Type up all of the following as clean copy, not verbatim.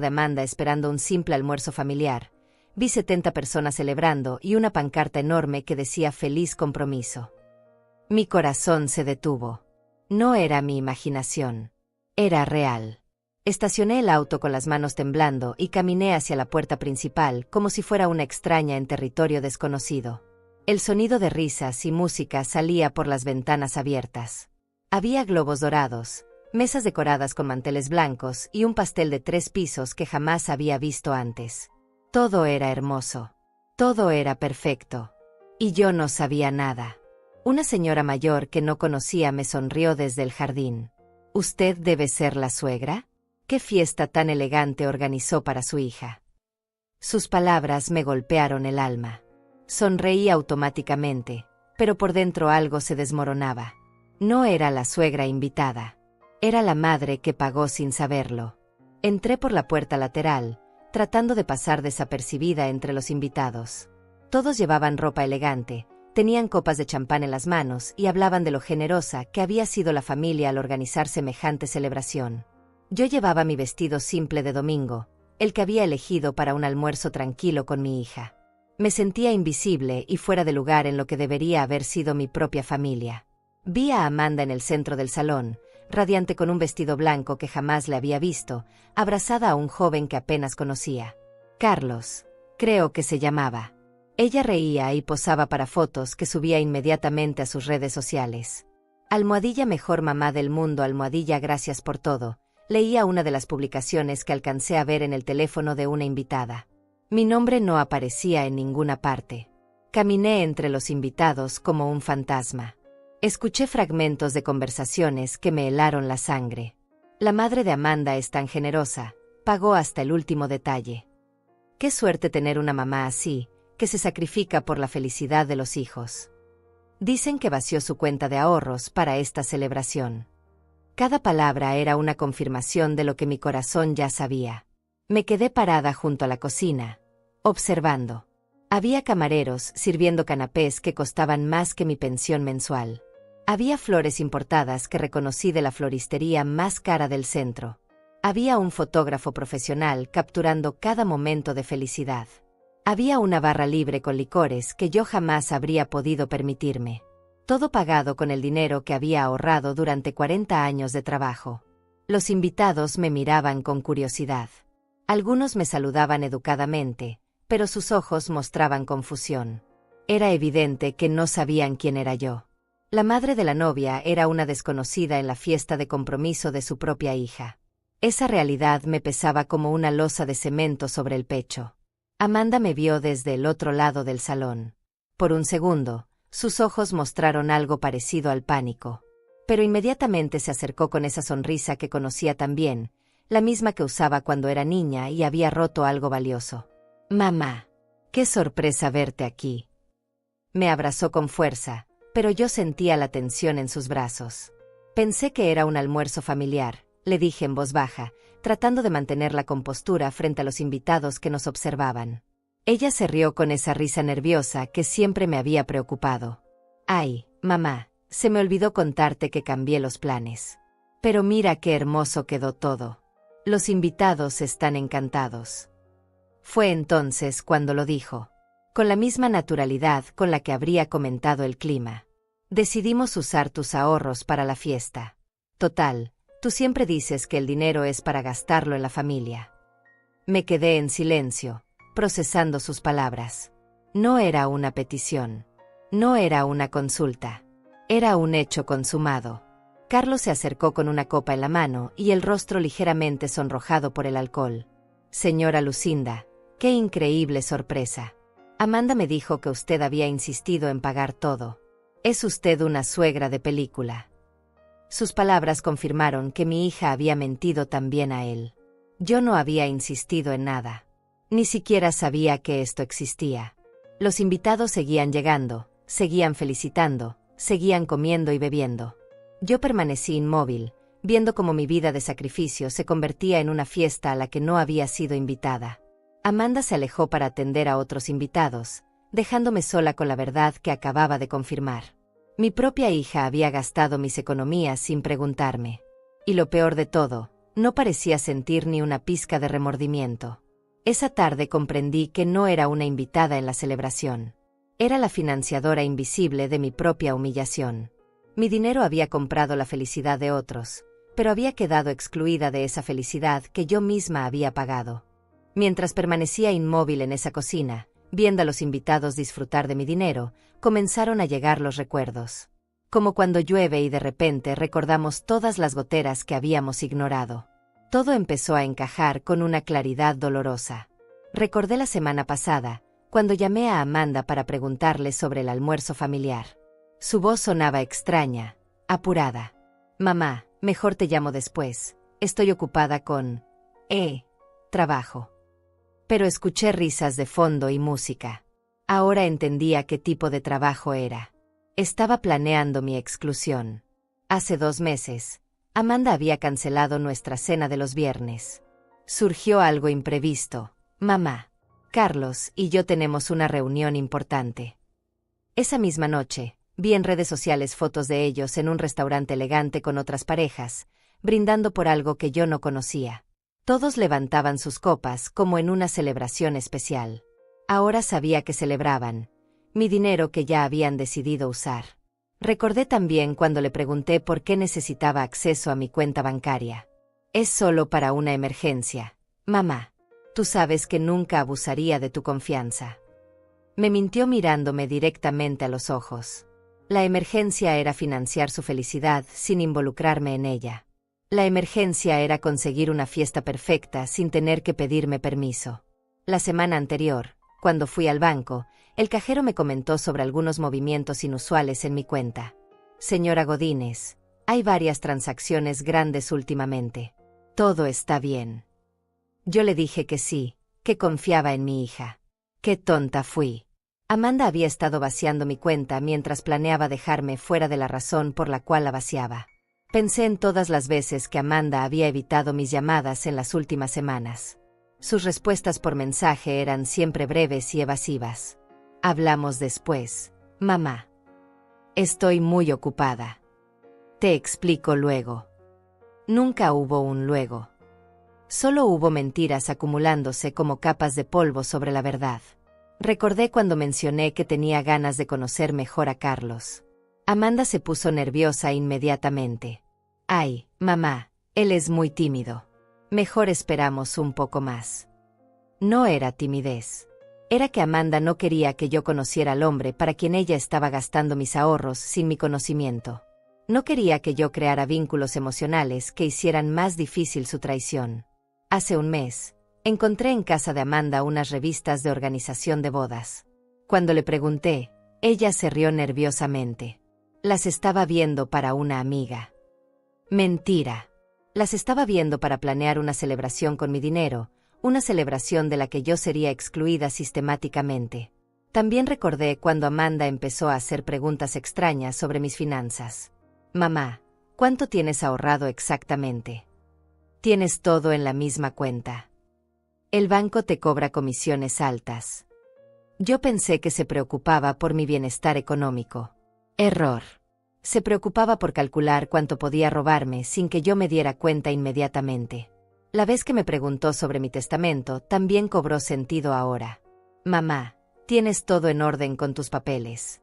de Amanda esperando un simple almuerzo familiar. Vi 70 personas celebrando y una pancarta enorme que decía «Feliz compromiso». Mi corazón se detuvo. No era mi imaginación. Era real. Estacioné el auto con las manos temblando y caminé hacia la puerta principal como si fuera una extraña en territorio desconocido. El sonido de risas y música salía por las ventanas abiertas. Había globos dorados, mesas decoradas con manteles blancos y un pastel de 3 pisos que jamás había visto antes. Todo era hermoso. Todo era perfecto. Y yo no sabía nada. Una señora mayor que no conocía me sonrió desde el jardín. ¿Usted debe ser la suegra? ¿Qué fiesta tan elegante organizó para su hija? Sus palabras me golpearon el alma. Sonreí automáticamente, pero por dentro algo se desmoronaba. No era la suegra invitada. Era la madre que pagó sin saberlo. Entré por la puerta lateral, tratando de pasar desapercibida entre los invitados. Todos llevaban ropa elegante, tenían copas de champán en las manos y hablaban de lo generosa que había sido la familia al organizar semejante celebración. Yo llevaba mi vestido simple de domingo, el que había elegido para un almuerzo tranquilo con mi hija. Me sentía invisible y fuera de lugar en lo que debería haber sido mi propia familia. Vi a Amanda en el centro del salón, radiante con un vestido blanco que jamás le había visto, abrazada a un joven que apenas conocía. Carlos, creo que se llamaba. Ella reía y posaba para fotos que subía inmediatamente a sus redes sociales. Almohadilla mejor mamá del mundo, almohadilla gracias por todo. Leía una de las publicaciones que alcancé a ver en el teléfono de una invitada. Mi nombre no aparecía en ninguna parte. Caminé entre los invitados como un fantasma. Escuché fragmentos de conversaciones que me helaron la sangre. La madre de Amanda es tan generosa, pagó hasta el último detalle. Qué suerte tener una mamá así, que se sacrifica por la felicidad de los hijos. Dicen que vació su cuenta de ahorros para esta celebración. Cada palabra era una confirmación de lo que mi corazón ya sabía. Me quedé parada junto a la cocina, observando. Había camareros sirviendo canapés que costaban más que mi pensión mensual. Había flores importadas que reconocí de la floristería más cara del centro. Había un fotógrafo profesional capturando cada momento de felicidad. Había una barra libre con licores que yo jamás habría podido permitirme. Todo pagado con el dinero que había ahorrado durante 40 años de trabajo. Los invitados me miraban con curiosidad. Algunos me saludaban educadamente, pero sus ojos mostraban confusión. Era evidente que no sabían quién era yo. La madre de la novia era una desconocida en la fiesta de compromiso de su propia hija. Esa realidad me pesaba como una losa de cemento sobre el pecho. Amanda me vio desde el otro lado del salón. Por un segundo, sus ojos mostraron algo parecido al pánico. Pero inmediatamente se acercó con esa sonrisa que conocía tan bien, la misma que usaba cuando era niña y había roto algo valioso. «Mamá, qué sorpresa verte aquí». Me abrazó con fuerza, pero yo sentía la tensión en sus brazos. Pensé que era un almuerzo familiar, le dije en voz baja, tratando de mantener la compostura frente a los invitados que nos observaban. Ella se rió con esa risa nerviosa que siempre me había preocupado. «Ay, mamá, se me olvidó contarte que cambié los planes. Pero mira qué hermoso quedó todo. Los invitados están encantados». Fue entonces cuando lo dijo, con la misma naturalidad con la que habría comentado el clima. «Decidimos usar tus ahorros para la fiesta. Total, tú siempre dices que el dinero es para gastarlo en la familia». Me quedé en silencio, procesando sus palabras. No era una petición. No era una consulta. Era un hecho consumado. Carlos se acercó con una copa en la mano y el rostro ligeramente sonrojado por el alcohol. «Señora Lucinda, qué increíble sorpresa. Amanda me dijo que usted había insistido en pagar todo. Es usted una suegra de película». Sus palabras confirmaron que mi hija había mentido también a él. Yo no había insistido en nada. Ni siquiera sabía que esto existía. Los invitados seguían llegando, seguían felicitando, seguían comiendo y bebiendo. Yo permanecí inmóvil, viendo cómo mi vida de sacrificio se convertía en una fiesta a la que no había sido invitada. Amanda se alejó para atender a otros invitados, dejándome sola con la verdad que acababa de confirmar. Mi propia hija había gastado mis economías sin preguntarme. Y lo peor de todo, No parecía sentir ni una pizca de remordimiento. Esa tarde comprendí que no era una invitada en la celebración. Era la financiadora invisible de mi propia humillación. Mi dinero había comprado la felicidad de otros, pero había quedado excluida de esa felicidad que yo misma había pagado. Mientras permanecía inmóvil en esa cocina, viendo a los invitados disfrutar de mi dinero, comenzaron a llegar los recuerdos. Como cuando llueve y de repente recordamos todas las goteras que habíamos ignorado. Todo empezó a encajar con una claridad dolorosa. Recordé la semana pasada, cuando llamé a Amanda para preguntarle sobre el almuerzo familiar. Su voz sonaba extraña, apurada. «Mamá, mejor te llamo después. Estoy ocupada con... trabajo». Pero escuché risas de fondo y música. Ahora entendía qué tipo de trabajo era. Estaba planeando mi exclusión. Hace 2 meses, Amanda había cancelado nuestra cena de los viernes. Surgió algo imprevisto. Mamá, Carlos y yo tenemos una reunión importante. Esa misma noche, vi en redes sociales fotos de ellos en un restaurante elegante con otras parejas, brindando por algo que yo no conocía. Todos levantaban sus copas como en una celebración especial. Ahora sabía que celebraban mi dinero que ya habían decidido usar. Recordé también cuando le pregunté por qué necesitaba acceso a mi cuenta bancaria. «Es solo para una emergencia, mamá. Tú sabes que nunca abusaría de tu confianza». Me mintió mirándome directamente a los ojos. La emergencia era financiar su felicidad sin involucrarme en ella. La emergencia era conseguir una fiesta perfecta sin tener que pedirme permiso. La semana anterior, cuando fui al banco, el cajero me comentó sobre algunos movimientos inusuales en mi cuenta. «Señora Godínez, hay varias transacciones grandes últimamente. Todo está bien». Yo le dije que sí, que confiaba en mi hija. Qué tonta fui. Amanda había estado vaciando mi cuenta mientras planeaba dejarme fuera de la razón por la cual la vaciaba. Pensé en todas las veces que Amanda había evitado mis llamadas en las últimas semanas. Sus respuestas por mensaje eran siempre breves y evasivas. «Hablamos después, mamá. Estoy muy ocupada. Te explico luego». Nunca hubo un luego. Solo hubo mentiras acumulándose como capas de polvo sobre la verdad. Recordé cuando mencioné que tenía ganas de conocer mejor a Carlos. Amanda se puso nerviosa inmediatamente. «Ay, mamá, él es muy tímido. Mejor esperamos un poco más». No era timidez. Era que Amanda no quería que yo conociera al hombre para quien ella estaba gastando mis ahorros sin mi conocimiento. No quería que yo creara vínculos emocionales que hicieran más difícil su traición. Hace un mes, encontré en casa de Amanda unas revistas de organización de bodas. Cuando le pregunté, ella se rió nerviosamente. Las estaba viendo para una amiga. Mentira. Las estaba viendo para planear una celebración con mi dinero, una celebración de la que yo sería excluida sistemáticamente. También recordé cuando Amanda empezó a hacer preguntas extrañas sobre mis finanzas. «Mamá, ¿cuánto tienes ahorrado exactamente? Tienes todo en la misma cuenta. El banco te cobra comisiones altas». Yo pensé que se preocupaba por mi bienestar económico. Error. Se preocupaba por calcular cuánto podía robarme sin que yo me diera cuenta inmediatamente. La vez que me preguntó sobre mi testamento también cobró sentido ahora. «Mamá, ¿tienes todo en orden con tus papeles?».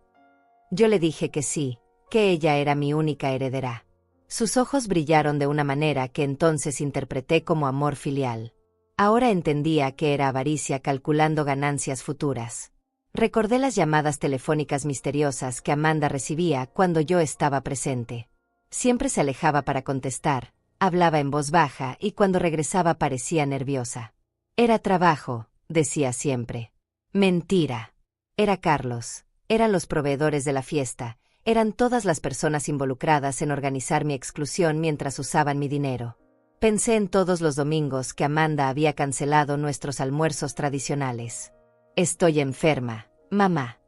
Yo le dije que sí, que ella era mi única heredera. Sus ojos brillaron de una manera que entonces interpreté como amor filial. Ahora entendía que era avaricia calculando ganancias futuras. Recordé las llamadas telefónicas misteriosas que Amanda recibía cuando yo estaba presente. Siempre se alejaba para contestar, hablaba en voz baja y cuando regresaba parecía nerviosa. «Era trabajo», decía siempre. Mentira. Era Carlos, eran los proveedores de la fiesta, eran todas las personas involucradas en organizar mi exclusión mientras usaban mi dinero. Pensé en todos los domingos que Amanda había cancelado nuestros almuerzos tradicionales. «Estoy enferma, mamá.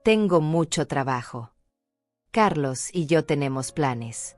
Tengo mucho trabajo. Carlos y yo tenemos planes».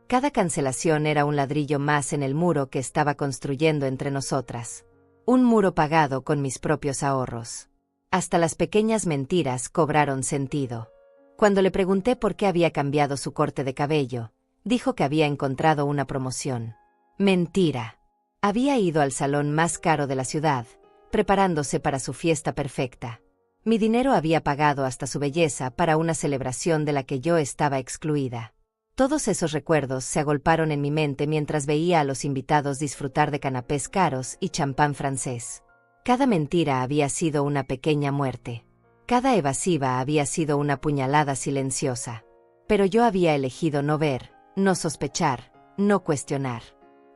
Cada cancelación era un ladrillo más en el muro que estaba construyendo entre nosotras. Un muro pagado con mis propios ahorros. Hasta las pequeñas mentiras cobraron sentido. Cuando le pregunté por qué había cambiado su corte de cabello, dijo que había encontrado una promoción. Mentira. Había ido al salón más caro de la ciudad, preparándose para su fiesta perfecta. Mi dinero había pagado hasta su belleza para una celebración de la que yo estaba excluida. Todos esos recuerdos se agolparon en mi mente mientras veía a los invitados disfrutar de canapés caros y champán francés. Cada mentira había sido una pequeña muerte. Cada evasiva había sido una puñalada silenciosa. Pero yo había elegido no ver, no sospechar, no cuestionar.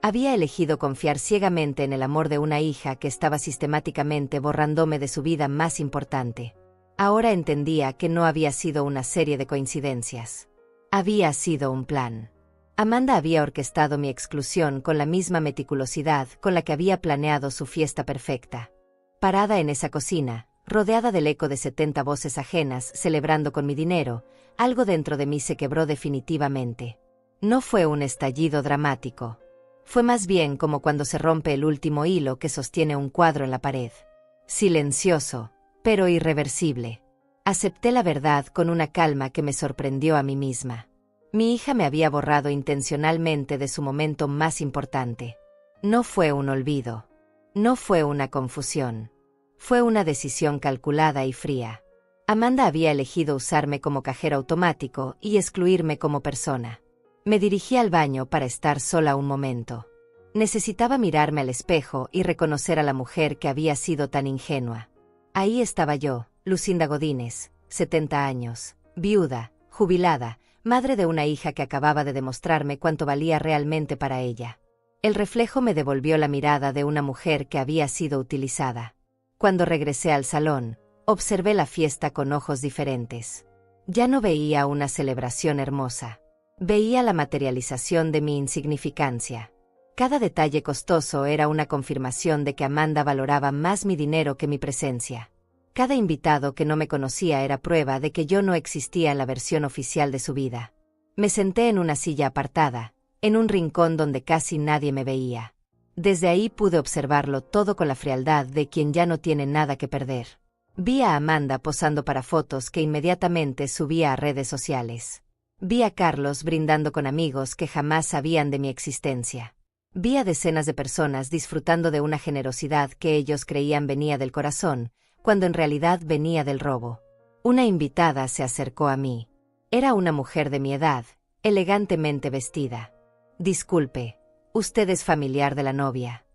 Había elegido confiar ciegamente en el amor de una hija que estaba sistemáticamente borrándome de su vida más importante. Ahora entendía que no había sido una serie de coincidencias. Había sido un plan. Amanda había orquestado mi exclusión con la misma meticulosidad con la que había planeado su fiesta perfecta. Parada en esa cocina, rodeada del eco de 70 voces ajenas celebrando con mi dinero, algo dentro de mí se quebró definitivamente. No fue un estallido dramático. Fue más bien como cuando se rompe el último hilo que sostiene un cuadro en la pared. Silencioso, pero irreversible. Acepté la verdad con una calma que me sorprendió a mí misma. Mi hija me había borrado intencionalmente de su momento más importante. No fue un olvido. No fue una confusión. Fue una decisión calculada y fría. Amanda había elegido usarme como cajero automático y excluirme como persona. Me dirigí al baño para estar sola un momento. Necesitaba mirarme al espejo y reconocer a la mujer que había sido tan ingenua. Ahí estaba yo, Lucinda Godínez, 70 años, viuda, jubilada, madre de una hija que acababa de demostrarme cuánto valía realmente para ella. El reflejo me devolvió la mirada de una mujer que había sido utilizada. Cuando regresé al salón, observé la fiesta con ojos diferentes. Ya no veía una celebración hermosa. Veía la materialización de mi insignificancia. Cada detalle costoso era una confirmación de que Amanda valoraba más mi dinero que mi presencia. Cada invitado que no me conocía era prueba de que yo no existía en la versión oficial de su vida. Me senté en una silla apartada, en un rincón donde casi nadie me veía. Desde ahí pude observarlo todo con la frialdad de quien ya no tiene nada que perder. Vi a Amanda posando para fotos que inmediatamente subía a redes sociales. Vi a Carlos brindando con amigos que jamás sabían de mi existencia. Vi a decenas de personas disfrutando de una generosidad que ellos creían venía del corazón, cuando en realidad venía del robo. Una invitada se acercó a mí. Era una mujer de mi edad, elegantemente vestida. Disculpe, ¿usted es familiar de la novia?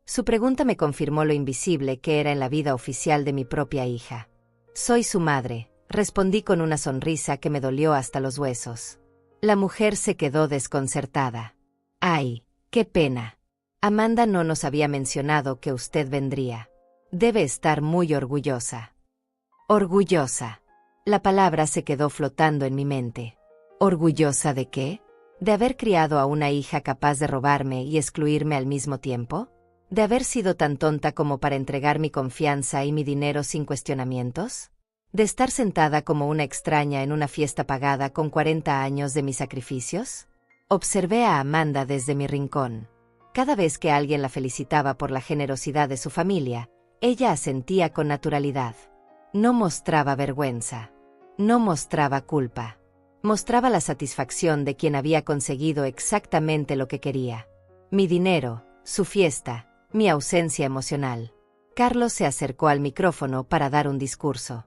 Su pregunta me confirmó lo invisible que era en la vida oficial de mi propia hija. Soy su madre. Respondí con una sonrisa que me dolió hasta los huesos. La mujer se quedó desconcertada. ¡Ay, qué pena! Amanda no nos había mencionado que usted vendría. Debe estar muy orgullosa. Orgullosa. La palabra se quedó flotando en mi mente. ¿Orgullosa de qué? ¿De haber criado a una hija capaz de robarme y excluirme al mismo tiempo? ¿De haber sido tan tonta como para entregar mi confianza y mi dinero sin cuestionamientos? ¿De estar sentada como una extraña en una fiesta pagada con 40 años de mis sacrificios? Observé a Amanda desde mi rincón. Cada vez que alguien la felicitaba por la generosidad de su familia, ella asentía con naturalidad. No mostraba vergüenza. No mostraba culpa. Mostraba la satisfacción de quien había conseguido exactamente lo que quería. Mi dinero, su fiesta, mi ausencia emocional. Carlos se acercó al micrófono para dar un discurso.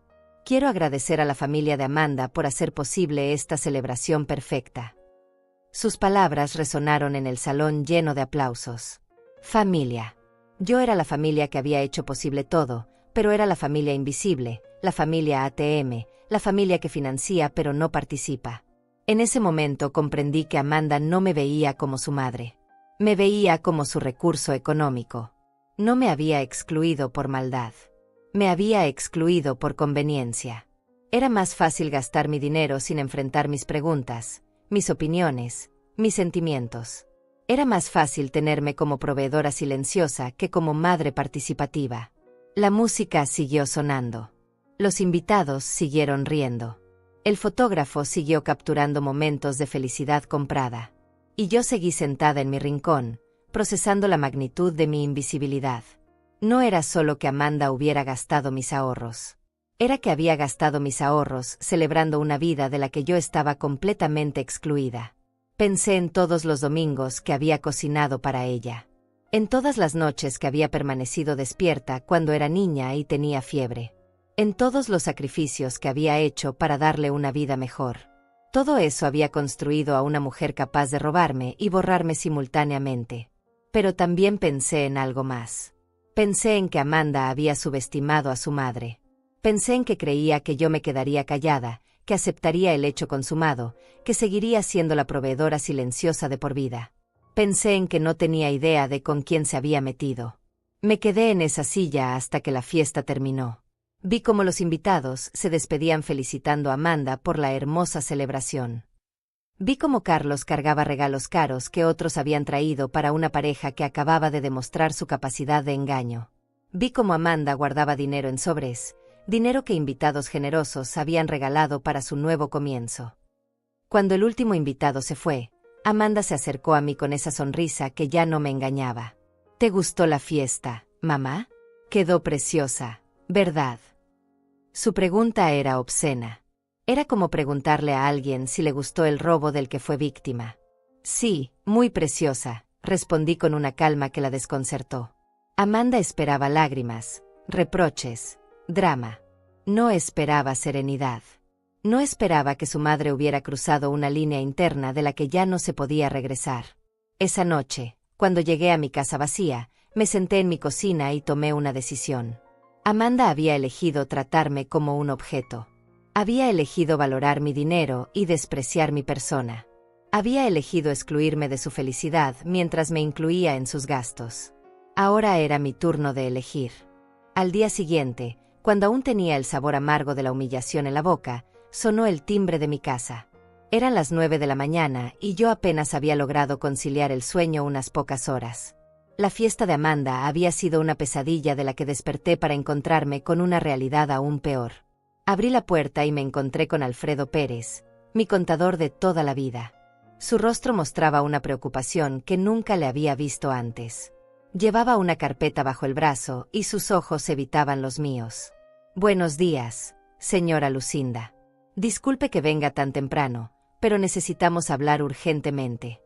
Quiero agradecer a la familia de Amanda por hacer posible esta celebración perfecta. Sus palabras resonaron en el salón lleno de aplausos. Familia. Yo era la familia que había hecho posible todo, pero era la familia invisible, la familia ATM, la familia que financia pero no participa. En ese momento comprendí que Amanda no me veía como su madre. Me veía como su recurso económico. No me había excluido por maldad. Me había excluido por conveniencia. Era más fácil gastar mi dinero sin enfrentar mis preguntas, mis opiniones, mis sentimientos. Era más fácil tenerme como proveedora silenciosa que como madre participativa. La música siguió sonando. Los invitados siguieron riendo. El fotógrafo siguió capturando momentos de felicidad comprada. Y yo seguí sentada en mi rincón, procesando la magnitud de mi invisibilidad. No era solo que Amanda hubiera gastado mis ahorros. Era que había gastado mis ahorros celebrando una vida de la que yo estaba completamente excluida. Pensé en todos los domingos que había cocinado para ella. En todas las noches que había permanecido despierta cuando era niña y tenía fiebre. En todos los sacrificios que había hecho para darle una vida mejor. Todo eso había construido a una mujer capaz de robarme y borrarme simultáneamente. Pero también pensé en algo más. Pensé en que Amanda había subestimado a su madre. Pensé en que creía que yo me quedaría callada, que aceptaría el hecho consumado, que seguiría siendo la proveedora silenciosa de por vida. Pensé en que no tenía idea de con quién se había metido. Me quedé en esa silla hasta que la fiesta terminó. Vi cómo los invitados se despedían felicitando a Amanda por la hermosa celebración. Vi cómo Carlos cargaba regalos caros que otros habían traído para una pareja que acababa de demostrar su capacidad de engaño. Vi cómo Amanda guardaba dinero en sobres, dinero que invitados generosos habían regalado para su nuevo comienzo. Cuando el último invitado se fue, Amanda se acercó a mí con esa sonrisa que ya no me engañaba. ¿Te gustó la fiesta, mamá? Quedó preciosa, ¿verdad? Su pregunta era obscena. Era como preguntarle a alguien si le gustó el robo del que fue víctima. Sí, muy preciosa, respondí con una calma que la desconcertó. Amanda esperaba lágrimas, reproches, drama. No esperaba serenidad. No esperaba que su madre hubiera cruzado una línea interna de la que ya no se podía regresar. Esa noche, cuando llegué a mi casa vacía, me senté en mi cocina y tomé una decisión. Amanda había elegido tratarme como un objeto. Había elegido valorar mi dinero y despreciar mi persona. Había elegido excluirme de su felicidad mientras me incluía en sus gastos. Ahora era mi turno de elegir. Al día siguiente, cuando aún tenía el sabor amargo de la humillación en la boca, sonó el timbre de mi casa. Eran las 9 de la mañana y yo apenas había logrado conciliar el sueño unas pocas horas. La fiesta de Amanda había sido una pesadilla de la que desperté para encontrarme con una realidad aún peor. Abrí la puerta y me encontré con Alfredo Pérez, mi contador de toda la vida. Su rostro mostraba una preocupación que nunca le había visto antes. Llevaba una carpeta bajo el brazo y sus ojos evitaban los míos. Buenos días, señora Lucinda. Disculpe que venga tan temprano, pero necesitamos hablar urgentemente.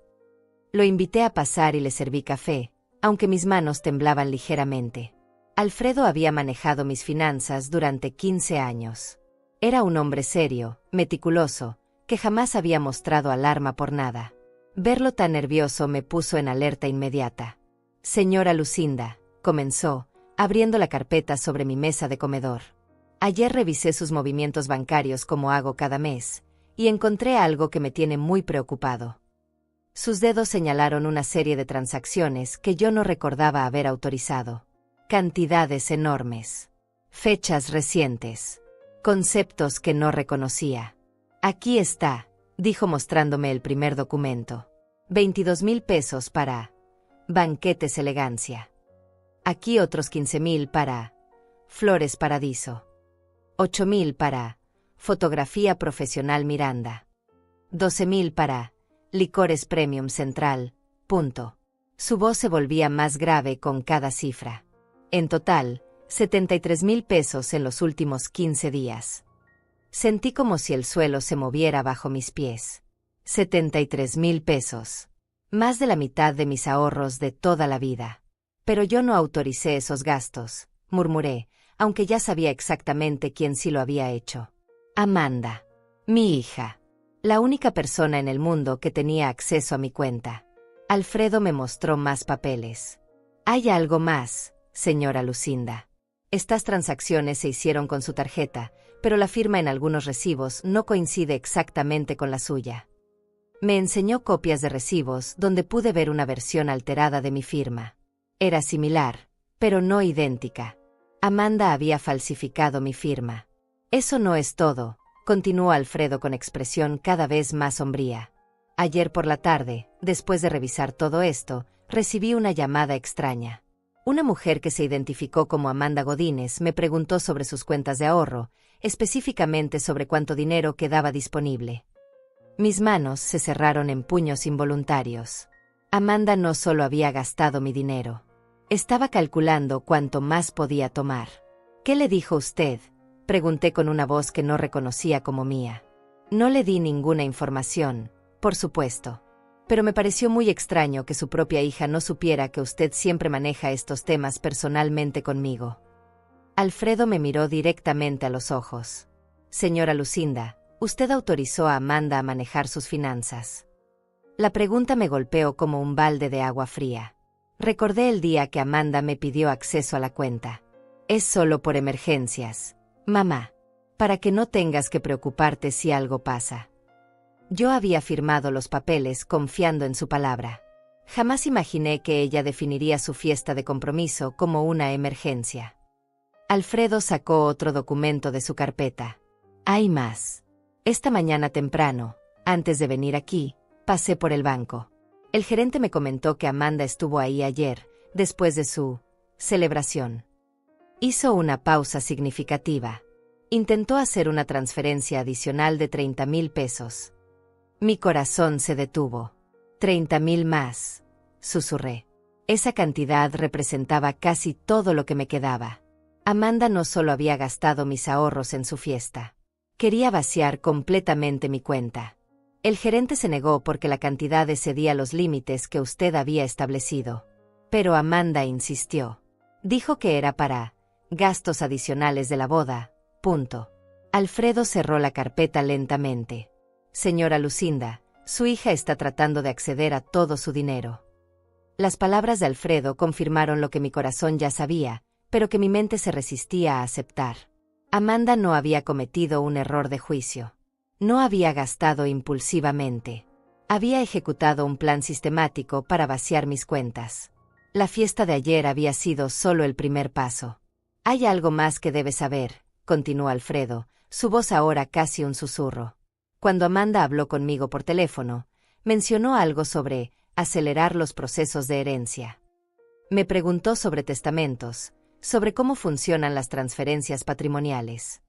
Lo invité a pasar y le serví café, aunque mis manos temblaban ligeramente. Alfredo había manejado mis finanzas durante 15 años. Era un hombre serio, meticuloso, que jamás había mostrado alarma por nada. Verlo tan nervioso me puso en alerta inmediata. Señora Lucinda, comenzó, abriendo la carpeta sobre mi mesa de comedor. Ayer revisé sus movimientos bancarios como hago cada mes, y encontré algo que me tiene muy preocupado. Sus dedos señalaron una serie de transacciones que yo no recordaba haber autorizado. Cantidades enormes. Fechas recientes. Conceptos que no reconocía. Aquí está, dijo mostrándome el primer documento. 22,000 pesos para Banquetes Elegancia. Aquí otros 15,000 para Flores Paradiso. 8,000 para Fotografía Profesional Miranda. 12,000 para Licores Premium Central. Punto. Su voz se volvía más grave con cada cifra. En total, 73,000 pesos en los últimos 15 días. Sentí como si el suelo se moviera bajo mis pies. 73,000 pesos. Más de la mitad de mis ahorros de toda la vida. Pero yo no autoricé esos gastos, murmuré, aunque ya sabía exactamente quién sí lo había hecho. Amanda. Mi hija. La única persona en el mundo que tenía acceso a mi cuenta. Alfredo me mostró más papeles. Hay algo más, señora Lucinda. Estas transacciones se hicieron con su tarjeta, pero la firma en algunos recibos no coincide exactamente con la suya. Me enseñó copias de recibos donde pude ver una versión alterada de mi firma. Era similar, pero no idéntica. Amanda había falsificado mi firma. Eso no es todo, continuó Alfredo con expresión cada vez más sombría. Ayer por la tarde, después de revisar todo esto, recibí una llamada extraña. Una mujer que se identificó como Amanda Godínez me preguntó sobre sus cuentas de ahorro, específicamente sobre cuánto dinero quedaba disponible. Mis manos se cerraron en puños involuntarios. Amanda no solo había gastado mi dinero. Estaba calculando cuánto más podía tomar. ¿Qué le dijo usted?, pregunté con una voz que no reconocía como mía. No le di ninguna información, por supuesto. Pero me pareció muy extraño que su propia hija no supiera que usted siempre maneja estos temas personalmente conmigo. Alfredo me miró directamente a los ojos. Señora Lucinda, usted autorizó a Amanda a manejar sus finanzas. La pregunta me golpeó como un balde de agua fría. Recordé el día que Amanda me pidió acceso a la cuenta. Es solo por emergencias, mamá, para que no tengas que preocuparte si algo pasa. Yo había firmado los papeles confiando en su palabra. Jamás imaginé que ella definiría su fiesta de compromiso como una emergencia. Alfredo sacó otro documento de su carpeta. Hay más. Esta mañana temprano, antes de venir aquí, pasé por el banco. El gerente me comentó que Amanda estuvo ahí ayer, después de su celebración. Hizo una pausa significativa. Intentó hacer una transferencia adicional de 30,000 pesos. Mi corazón se detuvo. 30,000 más, susurré. Esa cantidad representaba casi todo lo que me quedaba. Amanda no solo había gastado mis ahorros en su fiesta. Quería vaciar completamente mi cuenta. El gerente se negó porque la cantidad excedía los límites que usted había establecido. Pero Amanda insistió. Dijo que era para gastos adicionales de la boda, punto. Alfredo cerró la carpeta lentamente. Señora Lucinda, su hija está tratando de acceder a todo su dinero. Las palabras de Alfredo confirmaron lo que mi corazón ya sabía, pero que mi mente se resistía a aceptar. Amanda no había cometido un error de juicio. No había gastado impulsivamente. Había ejecutado un plan sistemático para vaciar mis cuentas. La fiesta de ayer había sido solo el primer paso. Hay algo más que debes saber, continuó Alfredo, su voz ahora casi un susurro. Cuando Amanda habló conmigo por teléfono, mencionó algo sobre acelerar los procesos de herencia. Me preguntó sobre testamentos, sobre cómo funcionan las transferencias patrimoniales.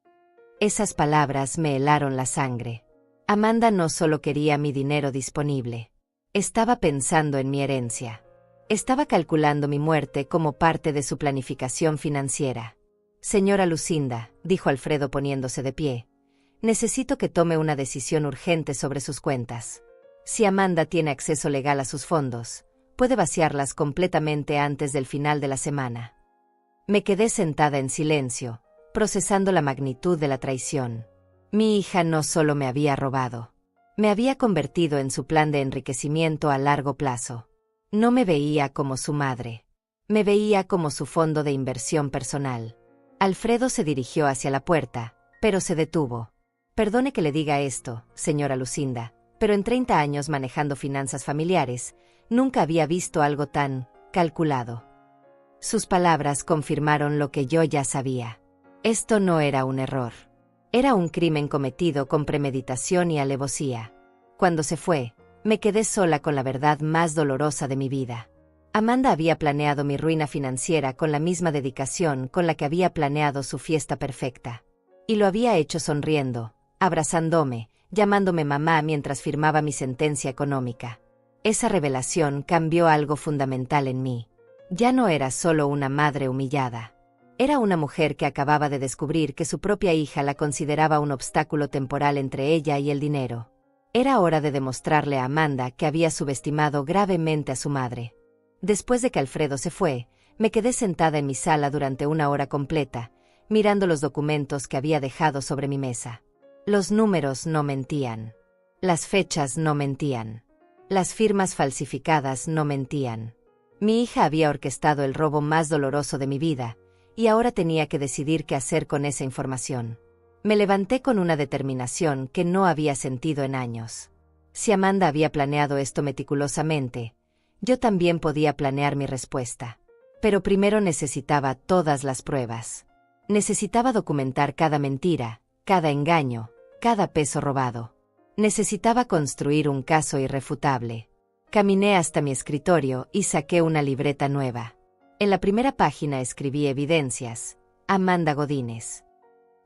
Esas palabras me helaron la sangre. Amanda no solo quería mi dinero disponible. Estaba pensando en mi herencia. Estaba calculando mi muerte como parte de su planificación financiera. Señora Lucinda, dijo Alfredo poniéndose de pie, necesito que tome una decisión urgente sobre sus cuentas. Si Amanda tiene acceso legal a sus fondos, puede vaciarlas completamente antes del final de la semana. Me quedé sentada en silencio, procesando la magnitud de la traición. Mi hija no solo me había robado, me había convertido en su plan de enriquecimiento a largo plazo. No me veía como su madre, me veía como su fondo de inversión personal. Alfredo se dirigió hacia la puerta, pero se detuvo. Perdone que le diga esto, señora Lucinda, pero en 30 años manejando finanzas familiares, nunca había visto algo tan calculado. Sus palabras confirmaron lo que yo ya sabía. Esto no era un error. Era un crimen cometido con premeditación y alevosía. Cuando se fue, me quedé sola con la verdad más dolorosa de mi vida. Amanda había planeado mi ruina financiera con la misma dedicación con la que había planeado su fiesta perfecta. Y lo había hecho sonriendo, abrazándome, llamándome mamá mientras firmaba mi sentencia económica. Esa revelación cambió algo fundamental en mí. Ya no era solo una madre humillada. Era una mujer que acababa de descubrir que su propia hija la consideraba un obstáculo temporal entre ella y el dinero. Era hora de demostrarle a Amanda que había subestimado gravemente a su madre. Después de que Alfredo se fue, me quedé sentada en mi sala durante una hora completa, mirando los documentos que había dejado sobre mi mesa. Los números no mentían. Las fechas no mentían. Las firmas falsificadas no mentían. Mi hija había orquestado el robo más doloroso de mi vida, y ahora tenía que decidir qué hacer con esa información. Me levanté con una determinación que no había sentido en años. Si Amanda había planeado esto meticulosamente, yo también podía planear mi respuesta. Pero primero necesitaba todas las pruebas. Necesitaba documentar cada mentira, cada engaño, cada peso robado. Necesitaba construir un caso irrefutable. Caminé hasta mi escritorio y saqué una libreta nueva. En la primera página escribí evidencias. Amanda Godínez.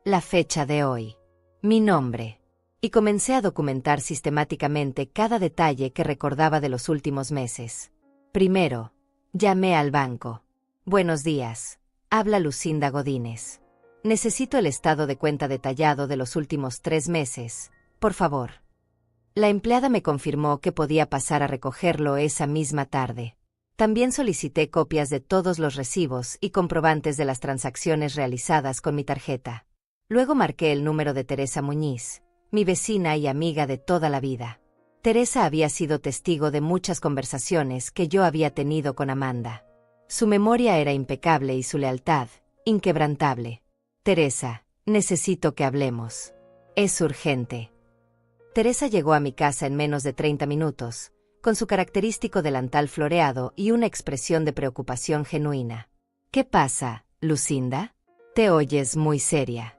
La fecha de hoy. Mi nombre. Y comencé a documentar sistemáticamente cada detalle que recordaba de los últimos meses. Primero, llamé al banco. Buenos días. Habla Lucinda Godínez. Necesito el estado de cuenta detallado de los últimos 3 meses, por favor. La empleada me confirmó que podía pasar a recogerlo esa misma tarde. También solicité copias de todos los recibos y comprobantes de las transacciones realizadas con mi tarjeta. Luego marqué el número de Teresa Muñiz, mi vecina y amiga de toda la vida. Teresa había sido testigo de muchas conversaciones que yo había tenido con Amanda. Su memoria era impecable y su lealtad, inquebrantable. Teresa, necesito que hablemos. Es urgente. Teresa llegó a mi casa en menos de 30 minutos, con su característico delantal floreado y una expresión de preocupación genuina. ¿Qué pasa, Lucinda? Te oyes muy seria.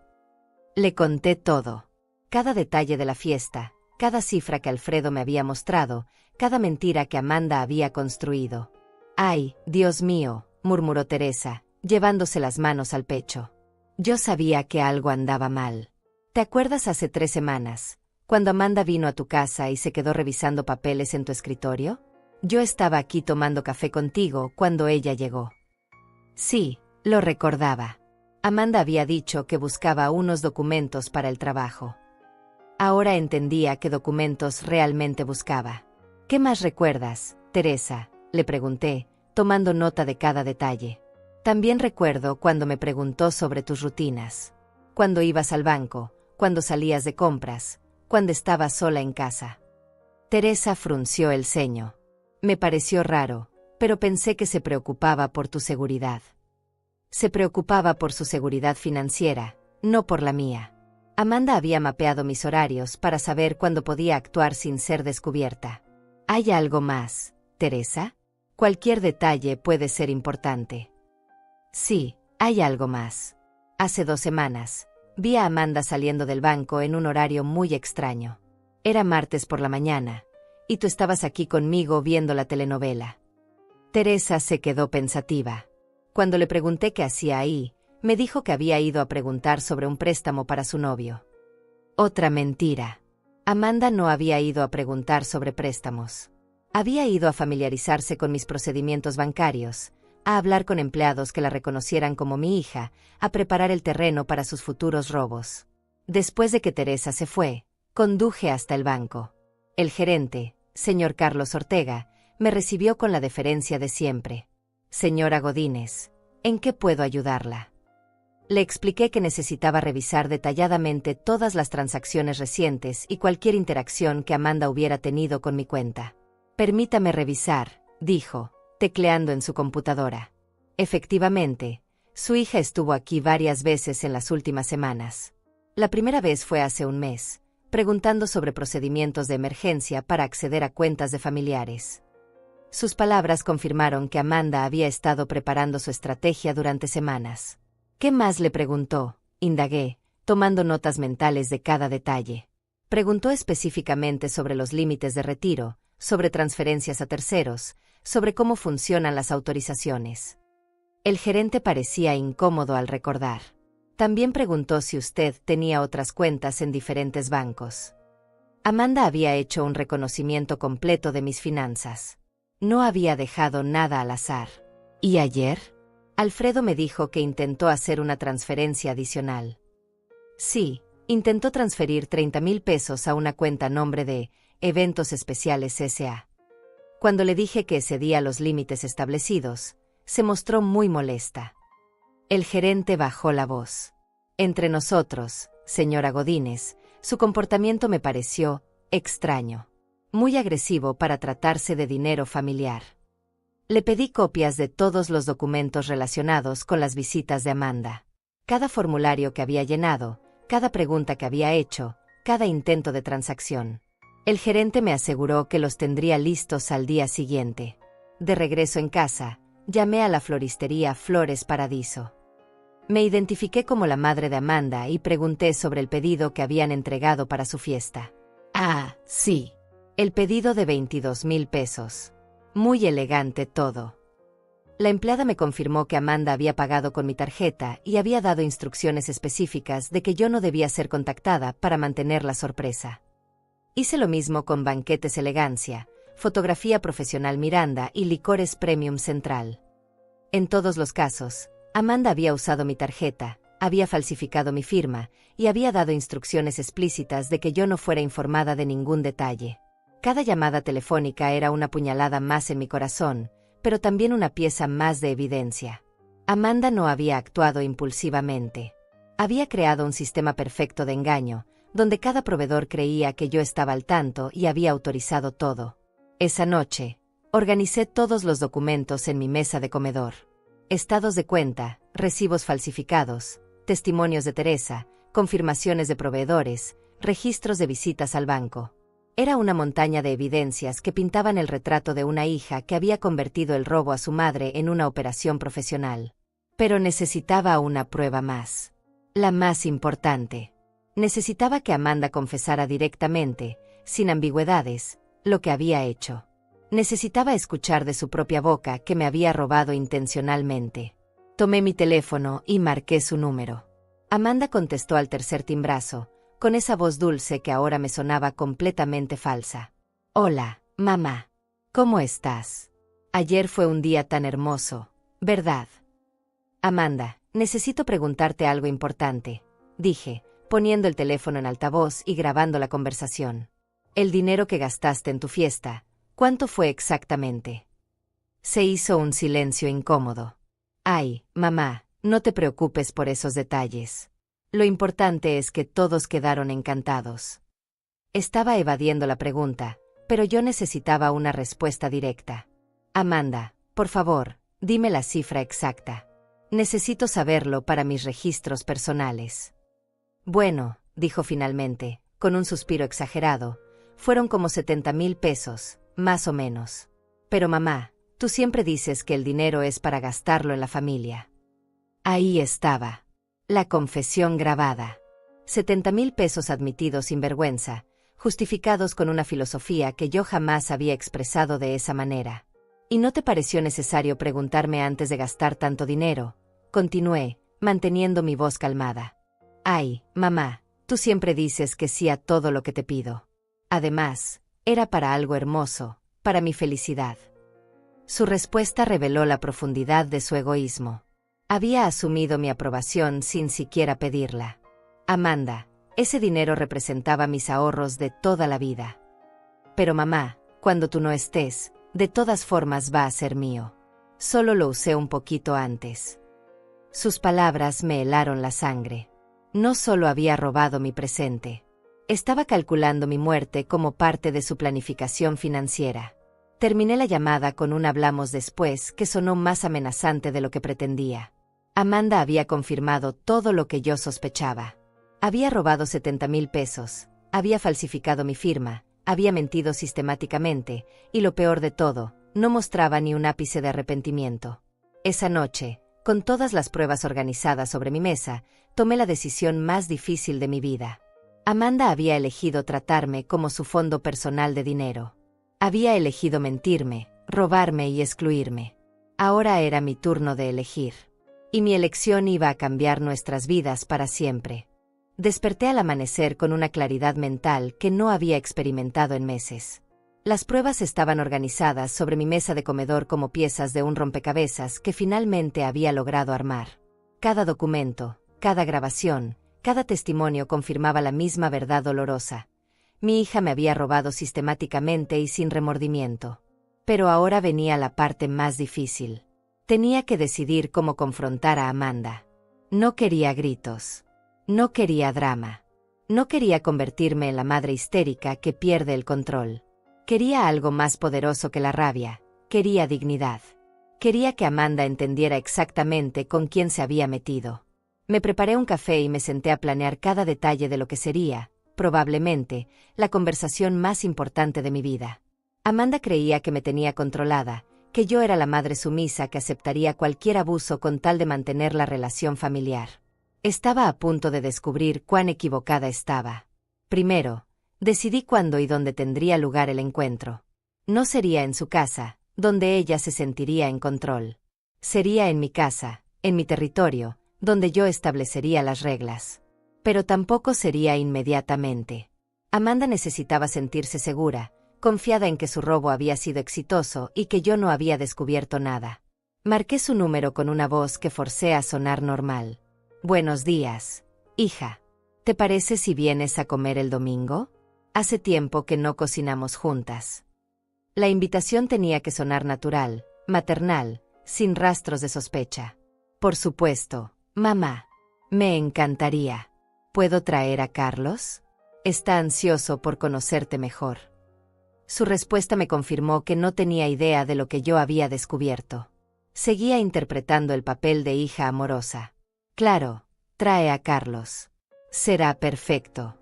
Le conté todo. Cada detalle de la fiesta, cada cifra que Alfredo me había mostrado, cada mentira que Amanda había construido. «Ay, Dios mío», murmuró Teresa, llevándose las manos al pecho. Yo sabía que algo andaba mal. ¿Te acuerdas hace 3 semanas, cuando Amanda vino a tu casa y se quedó revisando papeles en tu escritorio? Yo estaba aquí tomando café contigo cuando ella llegó. Sí, lo recordaba. Amanda había dicho que buscaba unos documentos para el trabajo. Ahora entendía qué documentos realmente buscaba. ¿Qué más recuerdas, Teresa?, le pregunté, tomando nota de cada detalle. También recuerdo cuando me preguntó sobre tus rutinas. Cuando ibas al banco, cuando salías de compras, cuando estabas sola en casa. Teresa frunció el ceño. Me pareció raro, pero pensé que se preocupaba por tu seguridad. Se preocupaba por su seguridad financiera, no por la mía. Amanda había mapeado mis horarios para saber cuándo podía actuar sin ser descubierta. ¿Hay algo más, Teresa? Cualquier detalle puede ser importante. Sí, hay algo más. Hace 2 semanas, vi a Amanda saliendo del banco en un horario muy extraño. Era martes por la mañana, y tú estabas aquí conmigo viendo la telenovela. Teresa se quedó pensativa. Cuando le pregunté qué hacía ahí, me dijo que había ido a preguntar sobre un préstamo para su novio. Otra mentira. Amanda no había ido a preguntar sobre préstamos. Había ido a familiarizarse con mis procedimientos bancarios, a hablar con empleados que la reconocieran como mi hija, a preparar el terreno para sus futuros robos. Después de que Teresa se fue, conduje hasta el banco. El gerente, señor Carlos Ortega, me recibió con la deferencia de siempre. Señora Godínez, ¿en qué puedo ayudarla? Le expliqué que necesitaba revisar detalladamente todas las transacciones recientes y cualquier interacción que Amanda hubiera tenido con mi cuenta. Permítame revisar, dijo, tecleando en su computadora. Efectivamente, su hija estuvo aquí varias veces en las últimas semanas. La primera vez fue hace un mes, preguntando sobre procedimientos de emergencia para acceder a cuentas de familiares. Sus palabras confirmaron que Amanda había estado preparando su estrategia durante semanas. ¿Qué más le preguntó?, indagué, tomando notas mentales de cada detalle. Preguntó específicamente sobre los límites de retiro, sobre transferencias a terceros, sobre cómo funcionan las autorizaciones. El gerente parecía incómodo al recordar. También preguntó si usted tenía otras cuentas en diferentes bancos. Amanda había hecho un reconocimiento completo de mis finanzas. No había dejado nada al azar. ¿Y ayer? Alfredo me dijo que intentó hacer una transferencia adicional. Sí, intentó transferir 30,000 pesos a una cuenta a nombre de Eventos Especiales S.A. Cuando le dije que excedía los límites establecidos, se mostró muy molesta. El gerente bajó la voz. Entre nosotros, señora Godínez, su comportamiento me pareció extraño, muy agresivo para tratarse de dinero familiar. Le pedí copias de todos los documentos relacionados con las visitas de Amanda. Cada formulario que había llenado, cada pregunta que había hecho, cada intento de transacción. El gerente me aseguró que los tendría listos al día siguiente. De regreso en casa, llamé a la floristería Flores Paradiso. Me identifiqué como la madre de Amanda y pregunté sobre el pedido que habían entregado para su fiesta. Ah, sí. El pedido de 22,000 pesos. Muy elegante todo. La empleada me confirmó que Amanda había pagado con mi tarjeta y había dado instrucciones específicas de que yo no debía ser contactada para mantener la sorpresa. Hice lo mismo con Banquetes Elegancia, Fotografía Profesional Miranda y Licores Premium Central. En todos los casos, Amanda había usado mi tarjeta, había falsificado mi firma y había dado instrucciones explícitas de que yo no fuera informada de ningún detalle. Cada llamada telefónica era una puñalada más en mi corazón, pero también una pieza más de evidencia. Amanda no había actuado impulsivamente. Había creado un sistema perfecto de engaño, donde cada proveedor creía que yo estaba al tanto y había autorizado todo. Esa noche, organicé todos los documentos en mi mesa de comedor. Estados de cuenta, recibos falsificados, testimonios de Teresa, confirmaciones de proveedores, registros de visitas al banco. Era una montaña de evidencias que pintaban el retrato de una hija que había convertido el robo a su madre en una operación profesional. Pero necesitaba una prueba más. La más importante. Necesitaba que Amanda confesara directamente, sin ambigüedades, lo que había hecho. Necesitaba escuchar de su propia boca que me había robado intencionalmente. Tomé mi teléfono y marqué su número. Amanda contestó al tercer timbrazo, con esa voz dulce que ahora me sonaba completamente falsa. Hola, mamá. ¿Cómo estás? Ayer fue un día tan hermoso, ¿verdad? Amanda, necesito preguntarte algo importante, dije, poniendo el teléfono en altavoz y grabando la conversación. El dinero que gastaste en tu fiesta, ¿cuánto fue exactamente? Se hizo un silencio incómodo. Ay, mamá, no te preocupes por esos detalles. Lo importante es que todos quedaron encantados. Estaba evadiendo la pregunta, pero yo necesitaba una respuesta directa. Amanda, por favor, dime la cifra exacta. Necesito saberlo para mis registros personales. Bueno, dijo finalmente, con un suspiro exagerado, fueron como 70,000 pesos, más o menos. Pero mamá, tú siempre dices que el dinero es para gastarlo en la familia. Ahí estaba. La confesión grabada. 70,000 pesos admitidos sin vergüenza, justificados con una filosofía que yo jamás había expresado de esa manera. ¿Y no te pareció necesario preguntarme antes de gastar tanto dinero? Continué, manteniendo mi voz calmada. Ay, mamá, tú siempre dices que sí a todo lo que te pido. Además, era para algo hermoso, para mi felicidad. Su respuesta reveló la profundidad de su egoísmo. Había asumido mi aprobación sin siquiera pedirla. Amanda, ese dinero representaba mis ahorros de toda la vida. Pero mamá, cuando tú no estés, de todas formas va a ser mío. Solo lo usé un poquito antes. Sus palabras me helaron la sangre. No solo había robado mi presente. Estaba calculando mi muerte como parte de su planificación financiera. Terminé la llamada con un hablamos después que sonó más amenazante de lo que pretendía. Amanda había confirmado todo lo que yo sospechaba. Había robado 70,000 pesos, había falsificado mi firma, había mentido sistemáticamente, y lo peor de todo, no mostraba ni un ápice de arrepentimiento. Esa noche, con todas las pruebas organizadas sobre mi mesa, tomé la decisión más difícil de mi vida. Amanda había elegido tratarme como su fondo personal de dinero. Había elegido mentirme, robarme y excluirme. Ahora era mi turno de elegir. Y mi elección iba a cambiar nuestras vidas para siempre. Desperté al amanecer con una claridad mental que no había experimentado en meses. Las pruebas estaban organizadas sobre mi mesa de comedor como piezas de un rompecabezas que finalmente había logrado armar. Cada documento, cada grabación, cada testimonio confirmaba la misma verdad dolorosa. Mi hija me había robado sistemáticamente y sin remordimiento. Pero ahora venía la parte más difícil. Tenía que decidir cómo confrontar a Amanda. No quería gritos. No quería drama. No quería convertirme en la madre histérica que pierde el control. Quería algo más poderoso que la rabia. Quería dignidad. Quería que Amanda entendiera exactamente con quién se había metido. Me preparé un café y me senté a planear cada detalle de lo que sería, probablemente, la conversación más importante de mi vida. Amanda creía que me tenía controlada, que yo era la madre sumisa que aceptaría cualquier abuso con tal de mantener la relación familiar. Estaba a punto de descubrir cuán equivocada estaba. Primero, decidí cuándo y dónde tendría lugar el encuentro. No sería en su casa, donde ella se sentiría en control. Sería en mi casa, en mi territorio, donde yo establecería las reglas. Pero tampoco sería inmediatamente. Amanda necesitaba sentirse segura, confiada en que su robo había sido exitoso y que yo no había descubierto nada. Marqué su número con una voz que forcé a sonar normal. Buenos días, hija. ¿Te parece si vienes a comer el domingo? Hace tiempo que no cocinamos juntas. La invitación tenía que sonar natural, maternal, sin rastros de sospecha. Por supuesto, mamá. Me encantaría. ¿Puedo traer a Carlos? Está ansioso por conocerte mejor. Su respuesta me confirmó que no tenía idea de lo que yo había descubierto. Seguía interpretando el papel de hija amorosa. Claro, trae a Carlos. Será perfecto.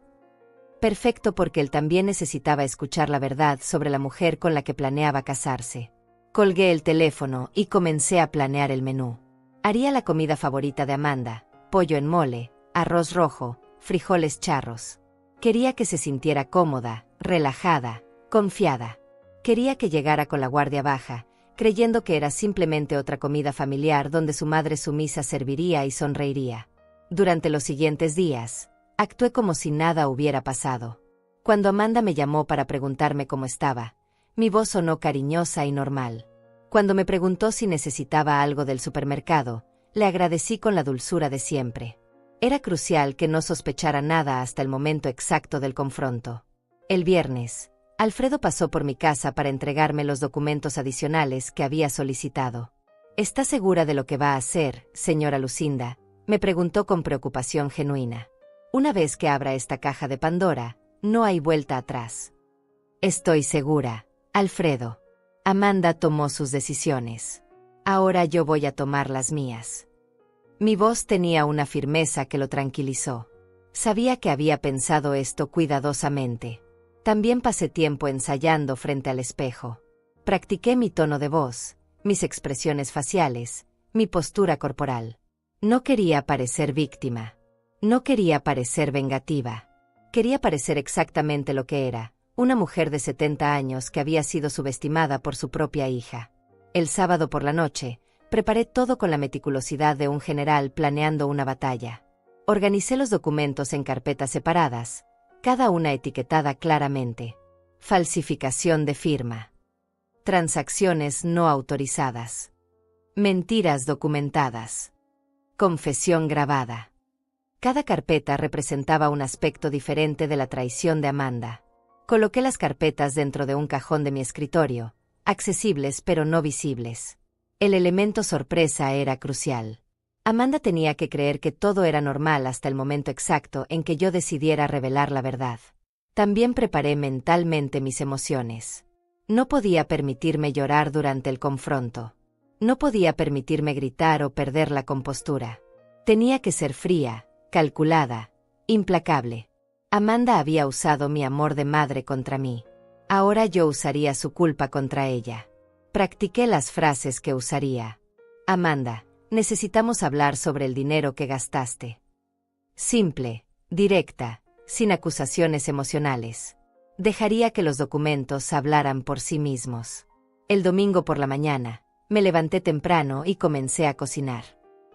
Perfecto porque él también necesitaba escuchar la verdad sobre la mujer con la que planeaba casarse. Colgué el teléfono y comencé a planear el menú. Haría la comida favorita de Amanda: pollo en mole, arroz rojo, frijoles charros. Quería que se sintiera cómoda, relajada, confiada. Quería que llegara con la guardia baja, creyendo que era simplemente otra comida familiar donde su madre sumisa serviría y sonreiría. Durante los siguientes días, actué como si nada hubiera pasado. Cuando Amanda me llamó para preguntarme cómo estaba, mi voz sonó cariñosa y normal. Cuando me preguntó si necesitaba algo del supermercado, le agradecí con la dulzura de siempre. Era crucial que no sospechara nada hasta el momento exacto del confronto. El viernes, Alfredo pasó por mi casa para entregarme los documentos adicionales que había solicitado. ¿Está segura de lo que va a hacer, señora Lucinda?, me preguntó con preocupación genuina. Una vez que abra esta caja de Pandora, no hay vuelta atrás. Estoy segura, Alfredo. Amanda tomó sus decisiones. Ahora yo voy a tomar las mías. Mi voz tenía una firmeza que lo tranquilizó. Sabía que había pensado esto cuidadosamente. También pasé tiempo ensayando frente al espejo. Practiqué mi tono de voz, mis expresiones faciales, mi postura corporal. No quería parecer víctima. No quería parecer vengativa. Quería parecer exactamente lo que era, una mujer de 70 años que había sido subestimada por su propia hija. El sábado por la noche, preparé todo con la meticulosidad de un general planeando una batalla. Organicé los documentos en carpetas separadas, cada una etiquetada claramente. Falsificación de firma. Transacciones no autorizadas. Mentiras documentadas. Confesión grabada. Cada carpeta representaba un aspecto diferente de la traición de Amanda. Coloqué las carpetas dentro de un cajón de mi escritorio, accesibles pero no visibles. El elemento sorpresa era crucial. Amanda tenía que creer que todo era normal hasta el momento exacto en que yo decidiera revelar la verdad. También preparé mentalmente mis emociones. No podía permitirme llorar durante el confronto. No podía permitirme gritar o perder la compostura. Tenía que ser fría, calculada, implacable. Amanda había usado mi amor de madre contra mí. Ahora yo usaría su culpa contra ella. Practiqué las frases que usaría. Amanda, necesitamos hablar sobre el dinero que gastaste. Simple, directa, sin acusaciones emocionales. Dejaría que los documentos hablaran por sí mismos. El domingo por la mañana, me levanté temprano y comencé a cocinar.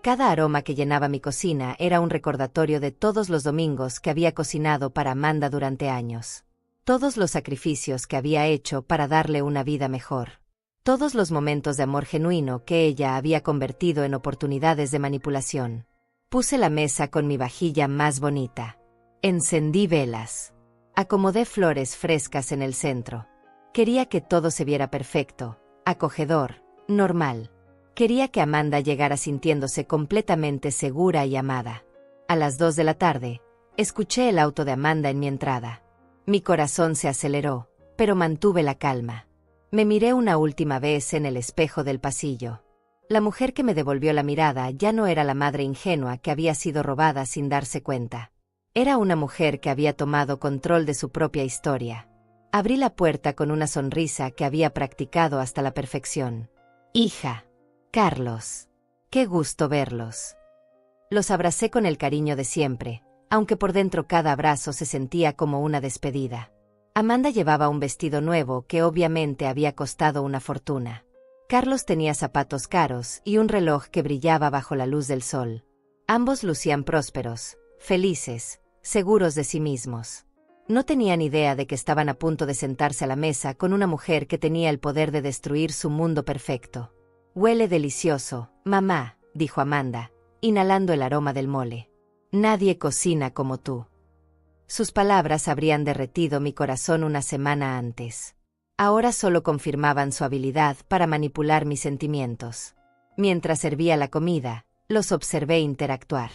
Cada aroma que llenaba mi cocina era un recordatorio de todos los domingos que había cocinado para Amanda durante años. Todos los sacrificios que había hecho para darle una vida mejor. Todos los momentos de amor genuino que ella había convertido en oportunidades de manipulación. Puse la mesa con mi vajilla más bonita. Encendí velas. Acomodé flores frescas en el centro. Quería que todo se viera perfecto, acogedor, normal. Quería que Amanda llegara sintiéndose completamente segura y amada. A las 2 de la tarde, escuché el auto de Amanda en mi entrada. Mi corazón se aceleró, pero mantuve la calma. Me miré una última vez en el espejo del pasillo. La mujer que me devolvió la mirada ya no era la madre ingenua que había sido robada sin darse cuenta. Era una mujer que había tomado control de su propia historia. Abrí la puerta con una sonrisa que había practicado hasta la perfección. Hija. Carlos. Qué gusto verlos. Los abracé con el cariño de siempre, aunque por dentro cada abrazo se sentía como una despedida. Amanda llevaba un vestido nuevo que obviamente había costado una fortuna. Carlos tenía zapatos caros y un reloj que brillaba bajo la luz del sol. Ambos lucían prósperos, felices, seguros de sí mismos. No tenían idea de que estaban a punto de sentarse a la mesa con una mujer que tenía el poder de destruir su mundo perfecto. «Huele delicioso, mamá», dijo Amanda, inhalando el aroma del mole. Nadie cocina como tú. Sus palabras habrían derretido mi corazón una semana antes. Ahora solo confirmaban su habilidad para manipular mis sentimientos. Mientras servía la comida, los observé interactuar.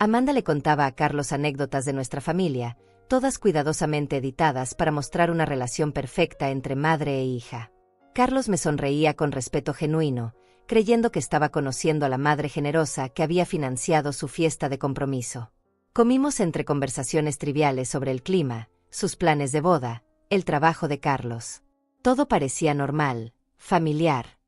Amanda le contaba a Carlos anécdotas de nuestra familia, todas cuidadosamente editadas para mostrar una relación perfecta entre madre e hija. Carlos me sonreía con respeto genuino, creyendo que estaba conociendo a la madre generosa que había financiado su fiesta de compromiso. Comimos entre conversaciones triviales sobre el clima, sus planes de boda, el trabajo de Carlos. Todo parecía normal, familiar,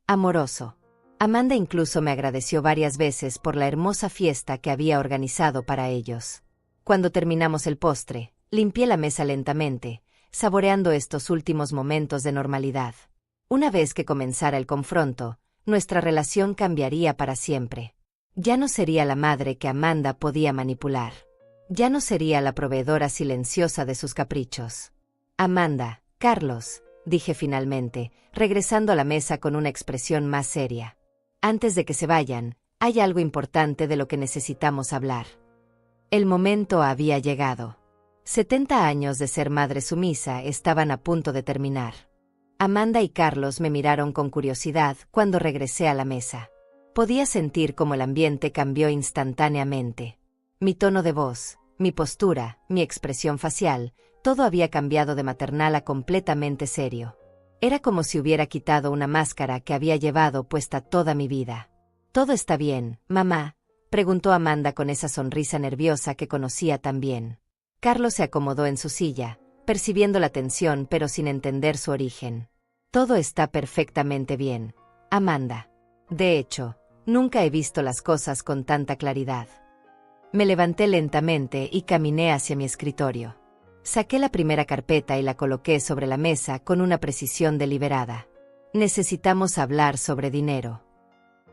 amoroso. Amanda incluso me agradeció varias veces por la hermosa fiesta que había organizado para ellos. Cuando terminamos el postre, limpié la mesa lentamente, saboreando estos últimos momentos de normalidad. Una vez que comenzara el confronto, nuestra relación cambiaría para siempre. Ya no sería la madre que Amanda podía manipular. Ya no sería la proveedora silenciosa de sus caprichos. Amanda, Carlos, dije finalmente, regresando a la mesa con una expresión más seria. Antes de que se vayan, hay algo importante de lo que necesitamos hablar. El momento había llegado. 70 años de ser madre sumisa estaban a punto de terminar. Amanda y Carlos me miraron con curiosidad cuando regresé a la mesa. Podía sentir cómo el ambiente cambió instantáneamente. Mi tono de voz, mi postura, mi expresión facial, todo había cambiado de maternal a completamente serio. Era como si hubiera quitado una máscara que había llevado puesta toda mi vida. «¿Todo está bien, mamá?», preguntó Amanda con esa sonrisa nerviosa que conocía tan bien. Carlos se acomodó en su silla, percibiendo la tensión pero sin entender su origen. «Todo está perfectamente bien, Amanda. De hecho, nunca he visto las cosas con tanta claridad». Me levanté lentamente y caminé hacia mi escritorio. Saqué la primera carpeta y la coloqué sobre la mesa con una precisión deliberada. «Necesitamos hablar sobre dinero».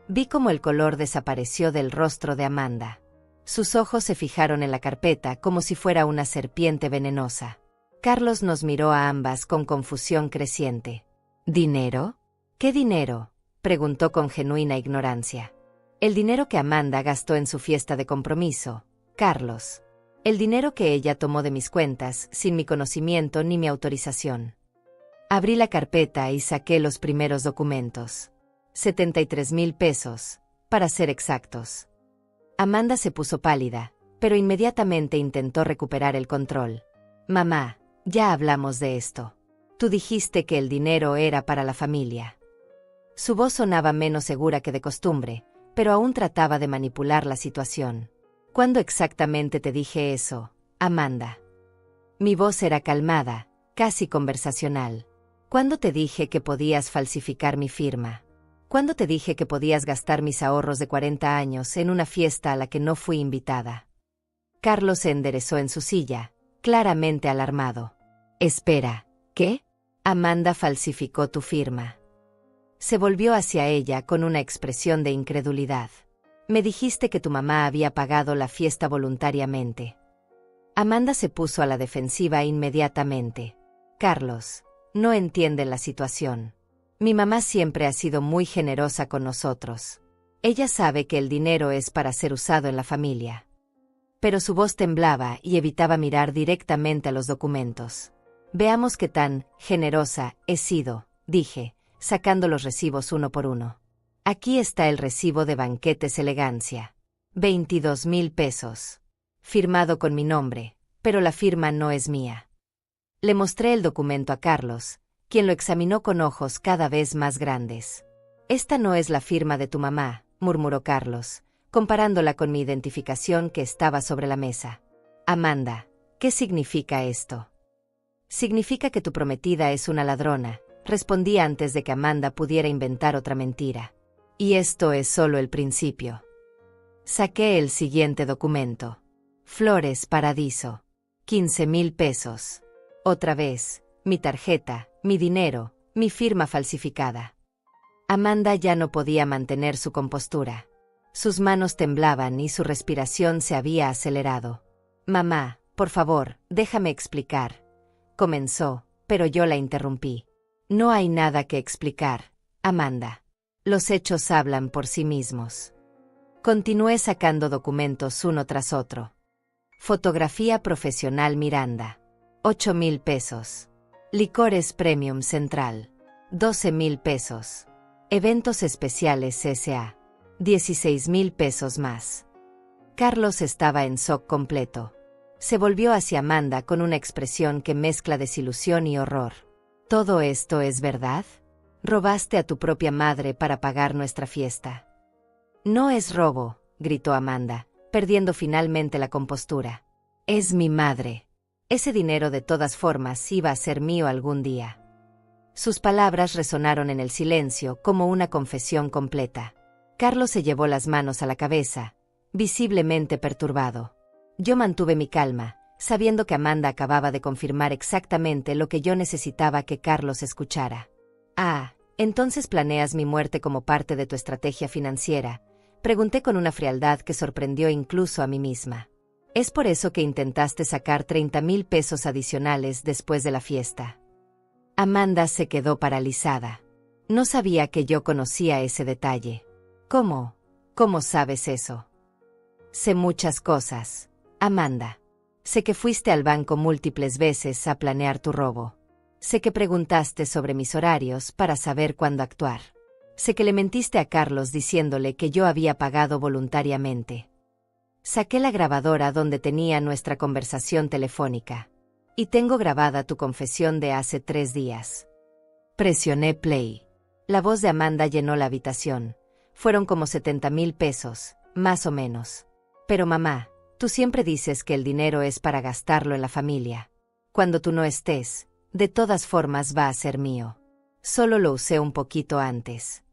Vi cómo el color desapareció del rostro de Amanda. Sus ojos se fijaron en la carpeta como si fuera una serpiente venenosa. Carlos nos miró a ambas con confusión creciente. «¿Dinero? ¿Qué dinero?», preguntó con genuina ignorancia. «El dinero que Amanda gastó en su fiesta de compromiso, Carlos. El dinero que ella tomó de mis cuentas sin mi conocimiento ni mi autorización». Abrí la carpeta y saqué los primeros documentos. 73,000 pesos, para ser exactos. Amanda se puso pálida, pero inmediatamente intentó recuperar el control. «Mamá, ya hablamos de esto. Tú dijiste que el dinero era para la familia». Su voz sonaba menos segura que de costumbre, pero aún trataba de manipular la situación. «¿Cuándo exactamente te dije eso, Amanda?». Mi voz era calmada, casi conversacional. «¿Cuándo te dije que podías falsificar mi firma? ¿Cuándo te dije que podías gastar mis ahorros de 40 años en una fiesta a la que no fui invitada?». Carlos se enderezó en su silla, claramente alarmado. «Espera, ¿qué? Amanda falsificó tu firma». Se volvió hacia ella con una expresión de incredulidad. «Me dijiste que tu mamá había pagado la fiesta voluntariamente». Amanda se puso a la defensiva inmediatamente. «Carlos, no entienden la situación. Mi mamá siempre ha sido muy generosa con nosotros. Ella sabe que el dinero es para ser usado en la familia». Pero su voz temblaba y evitaba mirar directamente a los documentos. «Veamos qué tan generosa he sido», dije, sacando los recibos uno por uno. «Aquí está el recibo de Banquetes Elegancia. 22,000 pesos. Firmado con mi nombre, pero la firma no es mía». Le mostré el documento a Carlos, quien lo examinó con ojos cada vez más grandes. «Esta no es la firma de tu mamá», murmuró Carlos, comparándola con mi identificación que estaba sobre la mesa. «Amanda, ¿qué significa esto?». «Significa que tu prometida es una ladrona», respondí antes de que Amanda pudiera inventar otra mentira. «Y esto es solo el principio». Saqué el siguiente documento. «Flores Paradiso. 15,000 pesos. Otra vez, mi tarjeta, mi dinero, mi firma falsificada». Amanda ya no podía mantener su compostura. Sus manos temblaban y su respiración se había acelerado. «Mamá, por favor, déjame explicar», comenzó, pero yo la interrumpí. «No hay nada que explicar, Amanda. Los hechos hablan por sí mismos». Continué sacando documentos uno tras otro. Fotografía profesional Miranda. 8,000 pesos. Licores Premium Central. 12,000 pesos. Eventos especiales S.A. 16,000 pesos más. Carlos estaba en shock completo. Se volvió hacia Amanda con una expresión que mezcla desilusión y horror. ¿Todo esto es verdad? ¿Robaste a tu propia madre para pagar nuestra fiesta? No es robo, gritó Amanda, perdiendo finalmente la compostura. Es mi madre. Ese dinero de todas formas iba a ser mío algún día. Sus palabras resonaron en el silencio como una confesión completa. Carlos se llevó las manos a la cabeza, visiblemente perturbado. Yo mantuve mi calma, sabiendo que Amanda acababa de confirmar exactamente lo que yo necesitaba que Carlos escuchara. Ah, entonces planeas mi muerte como parte de tu estrategia financiera, pregunté con una frialdad que sorprendió incluso a mí misma. ¿Es por eso que intentaste sacar 30,000 pesos adicionales después de la fiesta? Amanda se quedó paralizada. No sabía que yo conocía ese detalle. ¿Cómo? ¿Cómo sabes eso? Sé muchas cosas, Amanda. Sé que fuiste al banco múltiples veces a planear tu robo. Sé que preguntaste sobre mis horarios para saber cuándo actuar. Sé que le mentiste a Carlos diciéndole que yo había pagado voluntariamente. Saqué la grabadora donde tenía nuestra conversación telefónica. Y tengo grabada tu confesión de hace 3 días. Presioné play. La voz de Amanda llenó la habitación. Fueron como 70,000 pesos, más o menos. Pero mamá, tú siempre dices que el dinero es para gastarlo en la familia. Cuando tú no estés, de todas formas va a ser mío. Solo lo usé un poquito antes.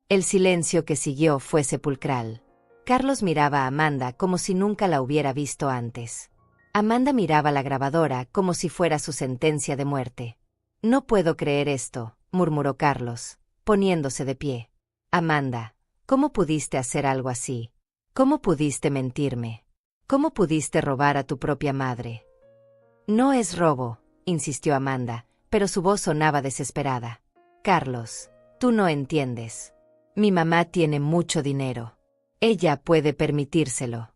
El silencio que siguió fue sepulcral. Carlos miraba a Amanda como si nunca la hubiera visto antes. Amanda miraba la grabadora como si fuera su sentencia de muerte. No puedo creer esto, murmuró Carlos, poniéndose de pie. Amanda, ¿cómo pudiste hacer algo así? ¿Cómo pudiste mentirme? ¿Cómo pudiste robar a tu propia madre? No es robo, insistió Amanda, pero su voz sonaba desesperada. Carlos, tú no entiendes. Mi mamá tiene mucho dinero. Ella puede permitírselo.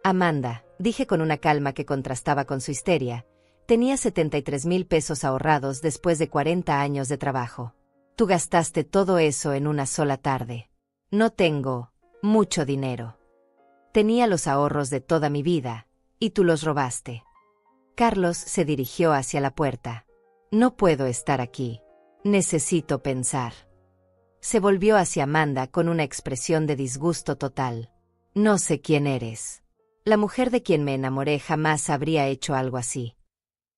Amanda, dije con una calma que contrastaba con su histeria, tenía 73,000 pesos ahorrados después de 40 años de trabajo. Tú gastaste todo eso en una sola tarde. No tengo mucho dinero. Tenía los ahorros de toda mi vida, y tú los robaste. Carlos se dirigió hacia la puerta. No puedo estar aquí. Necesito pensar. Se volvió hacia Amanda con una expresión de disgusto total. No sé quién eres. La mujer de quien me enamoré jamás habría hecho algo así.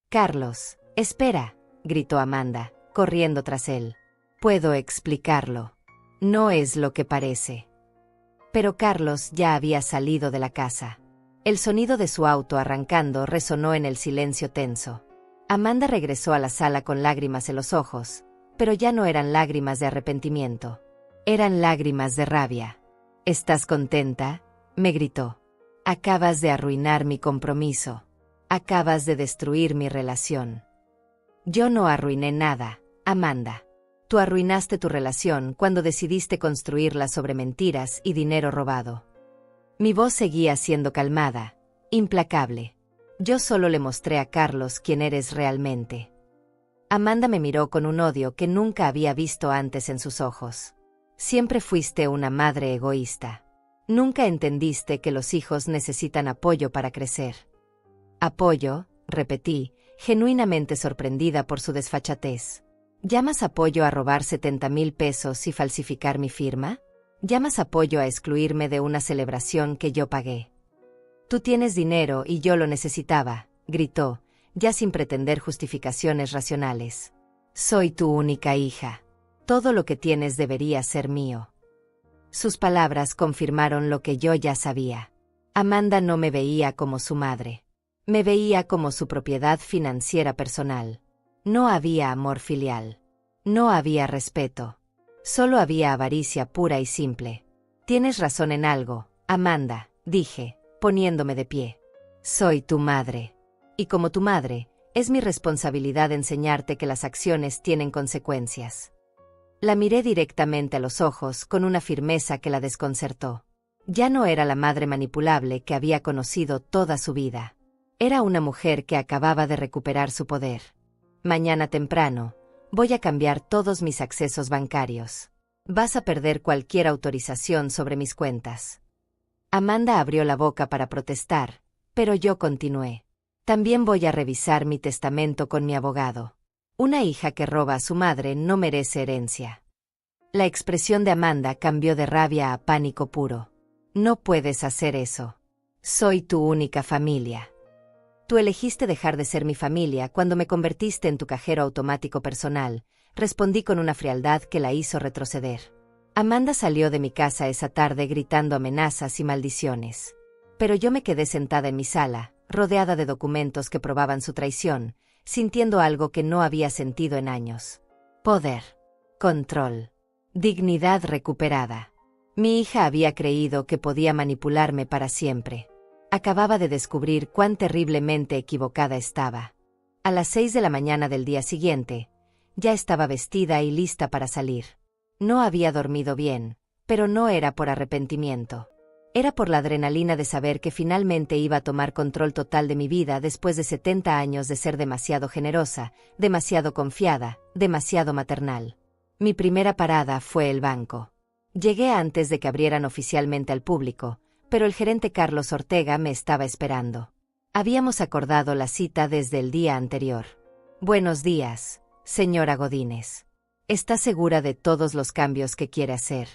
Carlos, espera, gritó Amanda, corriendo tras él. Puedo explicarlo. No es lo que parece. Pero Carlos ya había salido de la casa. El sonido de su auto arrancando resonó en el silencio tenso. Amanda regresó a la sala con lágrimas en los ojos, pero ya no eran lágrimas de arrepentimiento. Eran lágrimas de rabia. ¿Estás contenta?, me gritó. Acabas de arruinar mi compromiso. Acabas de destruir mi relación. Yo no arruiné nada, Amanda. Tú arruinaste tu relación cuando decidiste construirla sobre mentiras y dinero robado. Mi voz seguía siendo calmada, implacable. Yo solo le mostré a Carlos quién eres realmente. Amanda me miró con un odio que nunca había visto antes en sus ojos. Siempre fuiste una madre egoísta. Nunca entendiste que los hijos necesitan apoyo para crecer. Apoyo, repetí, genuinamente sorprendida por su desfachatez. ¿Llamas apoyo a robar 70,000 pesos y falsificar mi firma? ¿Llamas apoyo a excluirme de una celebración que yo pagué? Tú tienes dinero y yo lo necesitaba, gritó, ya sin pretender justificaciones racionales. Soy tu única hija. Todo lo que tienes debería ser mío. Sus palabras confirmaron lo que yo ya sabía. Amanda no me veía como su madre. Me veía como su propiedad financiera personal. No había amor filial. No había respeto. Solo había avaricia pura y simple. Tienes razón en algo, Amanda, dije, poniéndome de pie. Soy tu madre. Y como tu madre, es mi responsabilidad enseñarte que las acciones tienen consecuencias. La miré directamente a los ojos con una firmeza que la desconcertó. Ya no era la madre manipulable que había conocido toda su vida. Era una mujer que acababa de recuperar su poder. Mañana temprano, voy a cambiar todos mis accesos bancarios. Vas a perder cualquier autorización sobre mis cuentas. Amanda abrió la boca para protestar, pero yo continué. También voy a revisar mi testamento con mi abogado. Una hija que roba a su madre no merece herencia. La expresión de Amanda cambió de rabia a pánico puro. No puedes hacer eso. Soy tu única familia. Tú elegiste dejar de ser mi familia cuando me convertiste en tu cajero automático personal, respondí con una frialdad que la hizo retroceder. Amanda salió de mi casa esa tarde gritando amenazas y maldiciones. Pero yo me quedé sentada en mi sala, rodeada de documentos que probaban su traición, sintiendo algo que no había sentido en años. Poder. Control. Dignidad recuperada. Mi hija había creído que podía manipularme para siempre. Acababa de descubrir cuán terriblemente equivocada estaba. A las 6 de la mañana del día siguiente, ya estaba vestida y lista para salir. No había dormido bien, pero no era por arrepentimiento. Era por la adrenalina de saber que finalmente iba a tomar control total de mi vida después de 70 años de ser demasiado generosa, demasiado confiada, demasiado maternal. Mi primera parada fue el banco. Llegué antes de que abrieran oficialmente al público, pero el gerente Carlos Ortega me estaba esperando. Habíamos acordado la cita desde el día anterior. Buenos días, señora Godínez. ¿Está segura de todos los cambios que quiere hacer?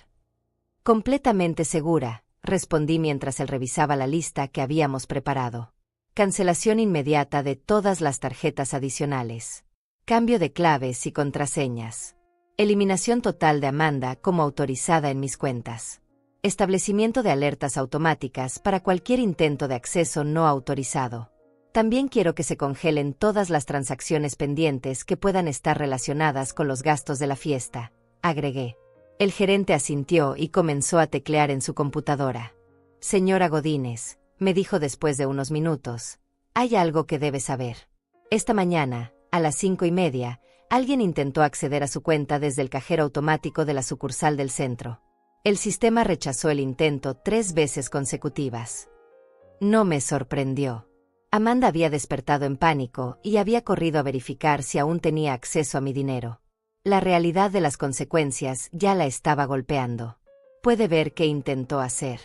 Completamente segura, respondí mientras él revisaba la lista que habíamos preparado. Cancelación inmediata de todas las tarjetas adicionales. Cambio de claves y contraseñas. Eliminación total de Amanda como autorizada en mis cuentas. Establecimiento de alertas automáticas para cualquier intento de acceso no autorizado. También quiero que se congelen todas las transacciones pendientes que puedan estar relacionadas con los gastos de la fiesta, agregué. El gerente asintió y comenzó a teclear en su computadora. Señora Godínez, me dijo después de unos minutos, hay algo que debe saber. Esta mañana, a las 5:30, alguien intentó acceder a su cuenta desde el cajero automático de la sucursal del centro. El sistema rechazó el intento 3 veces consecutivas. No me sorprendió. Amanda había despertado en pánico y había corrido a verificar si aún tenía acceso a mi dinero. La realidad de las consecuencias ya la estaba golpeando. Puede ver qué intentó hacer.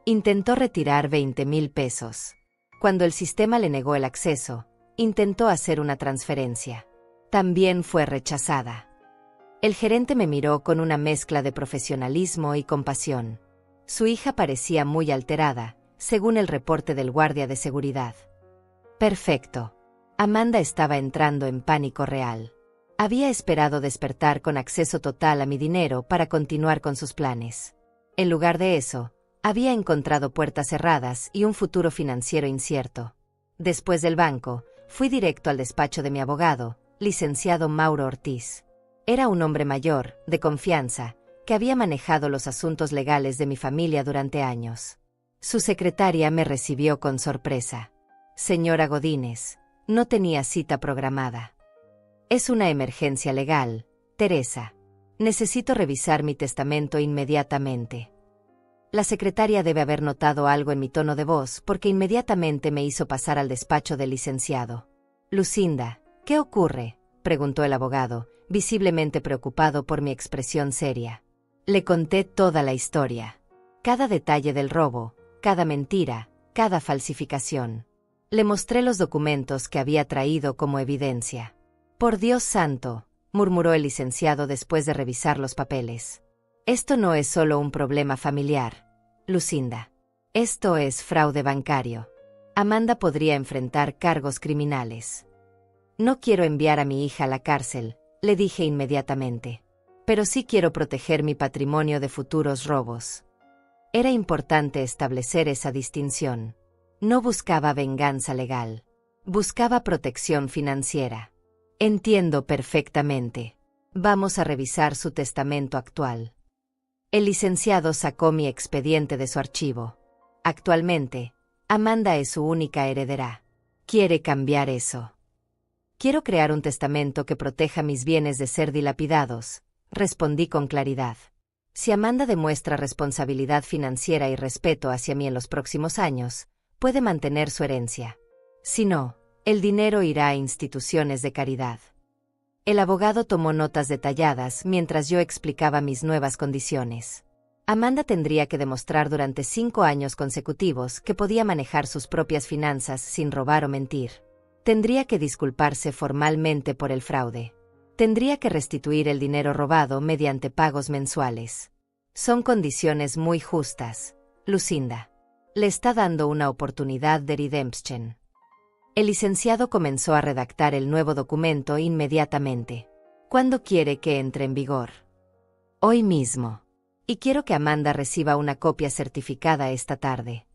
Intentó retirar 20,000 pesos. Cuando el sistema le negó el acceso, intentó hacer una transferencia. También fue rechazada. El gerente me miró con una mezcla de profesionalismo y compasión. Su hija parecía muy alterada, según el reporte del guardia de seguridad. Perfecto. Amanda estaba entrando en pánico real. Había esperado despertar con acceso total a mi dinero para continuar con sus planes. En lugar de eso, había encontrado puertas cerradas y un futuro financiero incierto. Después del banco, fui directo al despacho de mi abogado, licenciado Mauro Ortiz. Era un hombre mayor, de confianza, que había manejado los asuntos legales de mi familia durante años. Su secretaria me recibió con sorpresa. Señora Godínez, no tenía cita programada. Es una emergencia legal, Teresa. Necesito revisar mi testamento inmediatamente. La secretaria debe haber notado algo en mi tono de voz porque inmediatamente me hizo pasar al despacho del licenciado. Lucinda, ¿qué ocurre?, preguntó el abogado, visiblemente preocupado por mi expresión seria. Le conté toda la historia. Cada detalle del robo, cada mentira, cada falsificación. Le mostré los documentos que había traído como evidencia. Por Dios santo, murmuró el licenciado después de revisar los papeles. Esto no es solo un problema familiar, Lucinda. Esto es fraude bancario. Amanda podría enfrentar cargos criminales. No quiero enviar a mi hija a la cárcel, le dije inmediatamente. Pero sí quiero proteger mi patrimonio de futuros robos. Era importante establecer esa distinción. No buscaba venganza legal. Buscaba protección financiera. Entiendo perfectamente. Vamos a revisar su testamento actual. El licenciado sacó mi expediente de su archivo. Actualmente, Amanda es su única heredera. Quiere cambiar eso. Quiero crear un testamento que proteja mis bienes de ser dilapidados, respondí con claridad. Si Amanda demuestra responsabilidad financiera y respeto hacia mí en los próximos años, puede mantener su herencia. Si no, el dinero irá a instituciones de caridad. El abogado tomó notas detalladas mientras yo explicaba mis nuevas condiciones. Amanda tendría que demostrar durante 5 años consecutivos que podía manejar sus propias finanzas sin robar o mentir. Tendría que disculparse formalmente por el fraude. Tendría que restituir el dinero robado mediante pagos mensuales. Son condiciones muy justas, Lucinda. Le está dando una oportunidad de redemption. El licenciado comenzó a redactar el nuevo documento inmediatamente. ¿Cuándo quiere que entre en vigor? Hoy mismo. Y quiero que Amanda reciba una copia certificada esta tarde.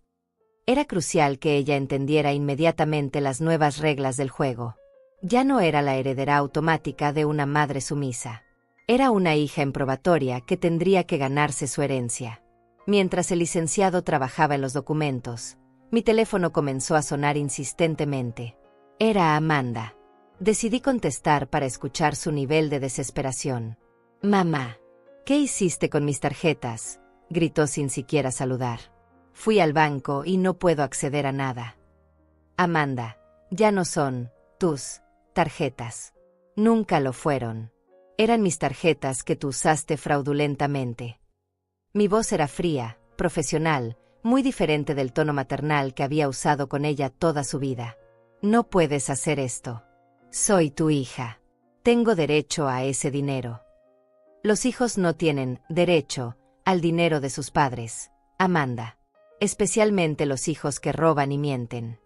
Era crucial que ella entendiera inmediatamente las nuevas reglas del juego. Ya no era la heredera automática de una madre sumisa. Era una hija en probatoria que tendría que ganarse su herencia. Mientras el licenciado trabajaba en los documentos, mi teléfono comenzó a sonar insistentemente. Era Amanda. Decidí contestar para escuchar su nivel de desesperación. «Mamá, ¿qué hiciste con mis tarjetas?», gritó sin siquiera saludar. «Fui al banco y no puedo acceder a nada». «Amanda, ya no son tus tarjetas. Nunca lo fueron. Eran mis tarjetas que tú usaste fraudulentamente». Mi voz era fría, profesional, muy diferente del tono maternal que había usado con ella toda su vida. «No puedes hacer esto. Soy tu hija. Tengo derecho a ese dinero». Los hijos no tienen derecho al dinero de sus padres, Amanda. Especialmente los hijos que roban y mienten.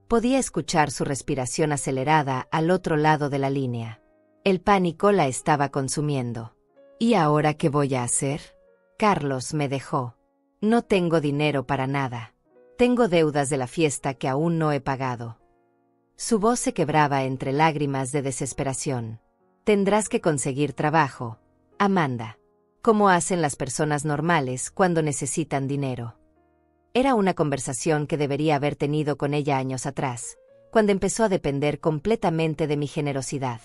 Podía escuchar su respiración acelerada al otro lado de la línea. El pánico la estaba consumiendo. ¿Y ahora qué voy a hacer? Carlos me dejó. No tengo dinero para nada. Tengo deudas de la fiesta que aún no he pagado. Su voz se quebraba entre lágrimas de desesperación. Tendrás que conseguir trabajo, Amanda. Como hacen las personas normales cuando necesitan dinero. Era una conversación que debería haber tenido con ella años atrás, cuando empezó a depender completamente de mi generosidad.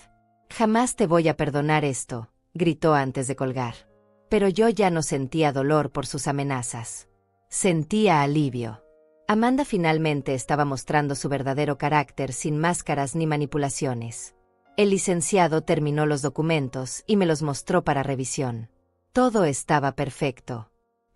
«Jamás te voy a perdonar esto», gritó antes de colgar. Pero yo ya no sentía dolor por sus amenazas. Sentía alivio. Amanda finalmente estaba mostrando su verdadero carácter sin máscaras ni manipulaciones. El licenciado terminó los documentos y me los mostró para revisión. Todo estaba perfecto.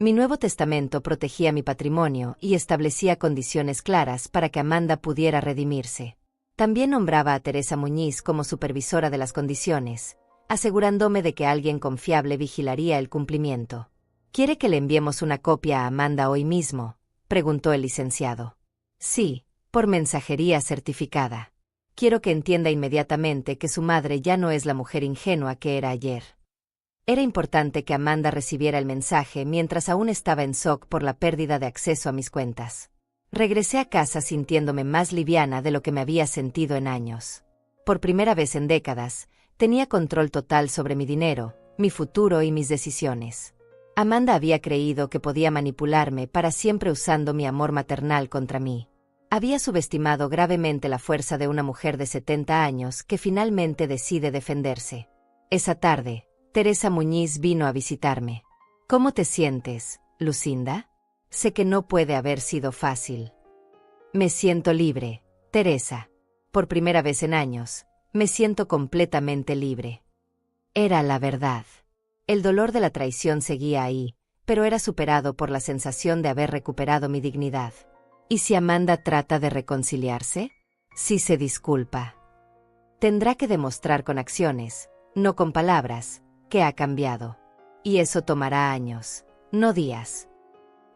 Mi nuevo testamento protegía mi patrimonio y establecía condiciones claras para que Amanda pudiera redimirse. También nombraba a Teresa Muñiz como supervisora de las condiciones, asegurándome de que alguien confiable vigilaría el cumplimiento. «¿Quiere que le enviemos una copia a Amanda hoy mismo?», preguntó el licenciado. «Sí, por mensajería certificada. Quiero que entienda inmediatamente que su madre ya no es la mujer ingenua que era ayer». Era importante que Amanda recibiera el mensaje mientras aún estaba en shock por la pérdida de acceso a mis cuentas. Regresé a casa sintiéndome más liviana de lo que me había sentido en años. Por primera vez en décadas, tenía control total sobre mi dinero, mi futuro y mis decisiones. Amanda había creído que podía manipularme para siempre usando mi amor maternal contra mí. Había subestimado gravemente la fuerza de una mujer de 70 años que finalmente decide defenderse. Esa tarde, Teresa Muñiz vino a visitarme. «¿Cómo te sientes, Lucinda? Sé que no puede haber sido fácil». «Me siento libre, Teresa. Por primera vez en años, me siento completamente libre». Era la verdad. El dolor de la traición seguía ahí, pero era superado por la sensación de haber recuperado mi dignidad. ¿Y si Amanda trata de reconciliarse? Si se disculpa. Tendrá que demostrar con acciones, no con palabras, que ha cambiado. Y eso tomará años, no días.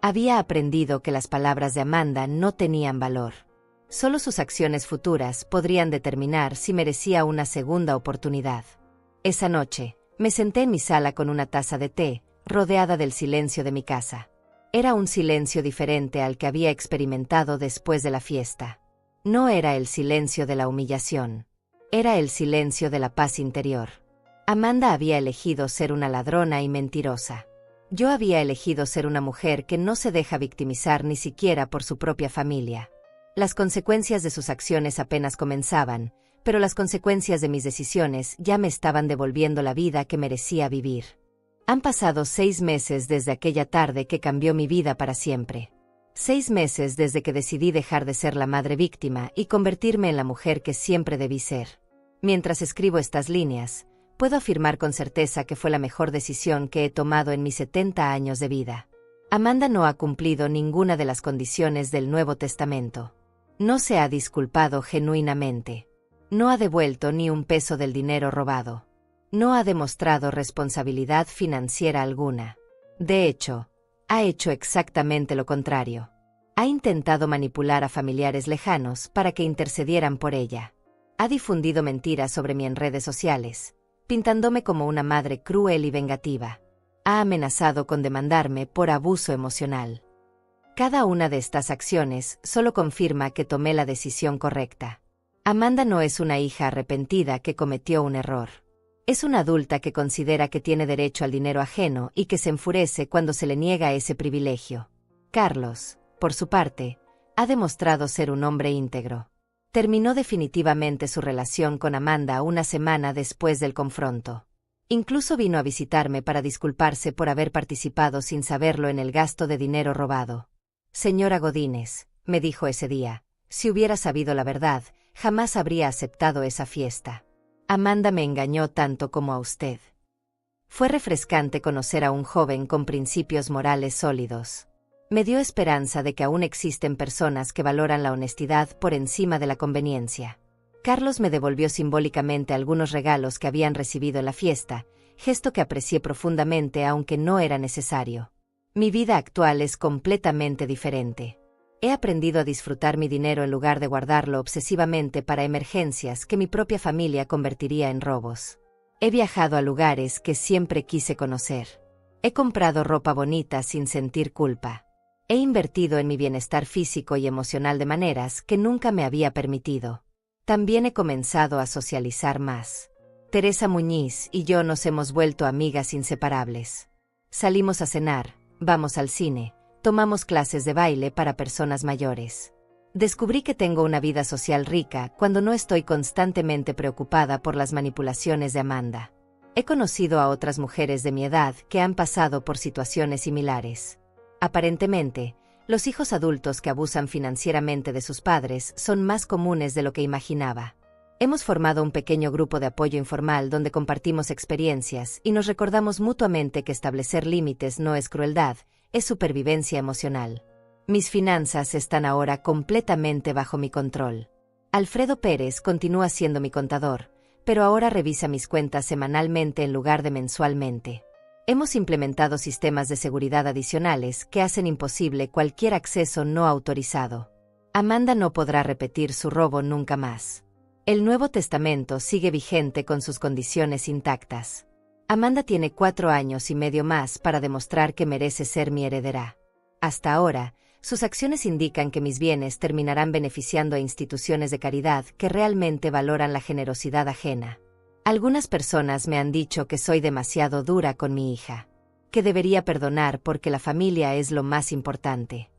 Había aprendido que las palabras de Amanda no tenían valor. Solo sus acciones futuras podrían determinar si merecía una segunda oportunidad. Esa noche, me senté en mi sala con una taza de té, rodeada del silencio de mi casa. Era un silencio diferente al que había experimentado después de la fiesta. No era el silencio de la humillación. Era el silencio de la paz interior. Amanda había elegido ser una ladrona y mentirosa. Yo había elegido ser una mujer que no se deja victimizar ni siquiera por su propia familia. Las consecuencias de sus acciones apenas comenzaban, pero las consecuencias de mis decisiones ya me estaban devolviendo la vida que merecía vivir. Han pasado 6 meses desde aquella tarde que cambió mi vida para siempre. 6 meses desde que decidí dejar de ser la madre víctima y convertirme en la mujer que siempre debí ser. Mientras escribo estas líneas, puedo afirmar con certeza que fue la mejor decisión que he tomado en mis 70 años de vida. Amanda no ha cumplido ninguna de las condiciones del Nuevo Testamento. No se ha disculpado genuinamente. No ha devuelto ni un peso del dinero robado. No ha demostrado responsabilidad financiera alguna. De hecho, ha hecho exactamente lo contrario. Ha intentado manipular a familiares lejanos para que intercedieran por ella. Ha difundido mentiras sobre mí en redes sociales, pintándome como una madre cruel y vengativa. Ha amenazado con demandarme por abuso emocional. Cada una de estas acciones solo confirma que tomé la decisión correcta. Amanda no es una hija arrepentida que cometió un error. Es una adulta que considera que tiene derecho al dinero ajeno y que se enfurece cuando se le niega ese privilegio. Carlos, por su parte, ha demostrado ser un hombre íntegro. Terminó definitivamente su relación con Amanda una semana después del confronto. Incluso vino a visitarme para disculparse por haber participado sin saberlo en el gasto de dinero robado. Señora Godínez, me dijo ese día, si hubiera sabido la verdad, jamás habría aceptado esa fiesta. Amanda me engañó tanto como a usted. Fue refrescante conocer a un joven con principios morales sólidos. Me dio esperanza de que aún existen personas que valoran la honestidad por encima de la conveniencia. Carlos me devolvió simbólicamente algunos regalos que habían recibido en la fiesta, gesto que aprecié profundamente aunque no era necesario. Mi vida actual es completamente diferente. He aprendido a disfrutar mi dinero en lugar de guardarlo obsesivamente para emergencias que mi propia familia convertiría en robos. He viajado a lugares que siempre quise conocer. He comprado ropa bonita sin sentir culpa. He invertido en mi bienestar físico y emocional de maneras que nunca me había permitido. También he comenzado a socializar más. Teresa Muñiz y yo nos hemos vuelto amigas inseparables. Salimos a cenar, vamos al cine. Tomamos clases de baile para personas mayores. Descubrí que tengo una vida social rica cuando no estoy constantemente preocupada por las manipulaciones de Amanda. He conocido a otras mujeres de mi edad que han pasado por situaciones similares. Aparentemente, los hijos adultos que abusan financieramente de sus padres son más comunes de lo que imaginaba. Hemos formado un pequeño grupo de apoyo informal donde compartimos experiencias y nos recordamos mutuamente que establecer límites no es crueldad, es supervivencia emocional. Mis finanzas están ahora completamente bajo mi control. Alfredo Pérez continúa siendo mi contador, pero ahora revisa mis cuentas semanalmente en lugar de mensualmente. Hemos implementado sistemas de seguridad adicionales que hacen imposible cualquier acceso no autorizado. Amanda no podrá repetir su robo nunca más. El Nuevo Testamento sigue vigente con sus condiciones intactas. Amanda tiene 4 años y medio más para demostrar que merece ser mi heredera. Hasta ahora, sus acciones indican que mis bienes terminarán beneficiando a instituciones de caridad que realmente valoran la generosidad ajena. Algunas personas me han dicho que soy demasiado dura con mi hija, que debería perdonar porque la familia es lo más importante.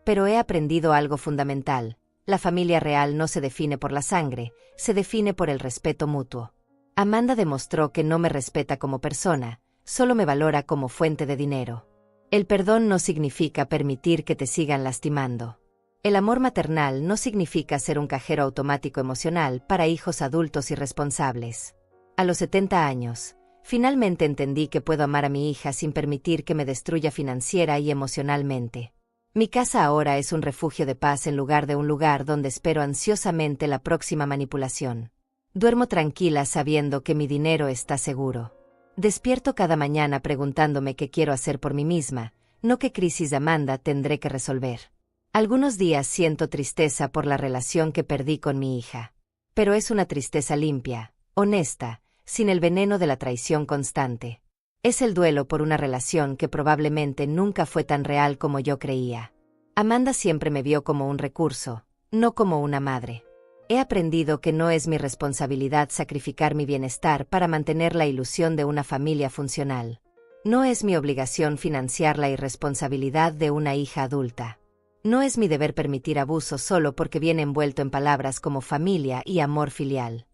Pero he aprendido algo fundamental: la familia real no se define por la sangre, se define por el respeto mutuo. Amanda demostró que no me respeta como persona, solo me valora como fuente de dinero. El perdón no significa permitir que te sigan lastimando. El amor maternal no significa ser un cajero automático emocional para hijos adultos irresponsables. A los 70 años, finalmente entendí que puedo amar a mi hija sin permitir que me destruya financiera y emocionalmente. Mi casa ahora es un refugio de paz en lugar de un lugar donde espero ansiosamente la próxima manipulación. Duermo tranquila sabiendo que mi dinero está seguro. Despierto cada mañana preguntándome qué quiero hacer por mí misma, no qué crisis de Amanda tendré que resolver. Algunos días siento tristeza por la relación que perdí con mi hija. Pero es una tristeza limpia, honesta, sin el veneno de la traición constante. Es el duelo por una relación que probablemente nunca fue tan real como yo creía. Amanda siempre me vio como un recurso, no como una madre. He aprendido que no es mi responsabilidad sacrificar mi bienestar para mantener la ilusión de una familia funcional. No es mi obligación financiar la irresponsabilidad de una hija adulta. No es mi deber permitir abuso solo porque viene envuelto en palabras como familia y amor filial.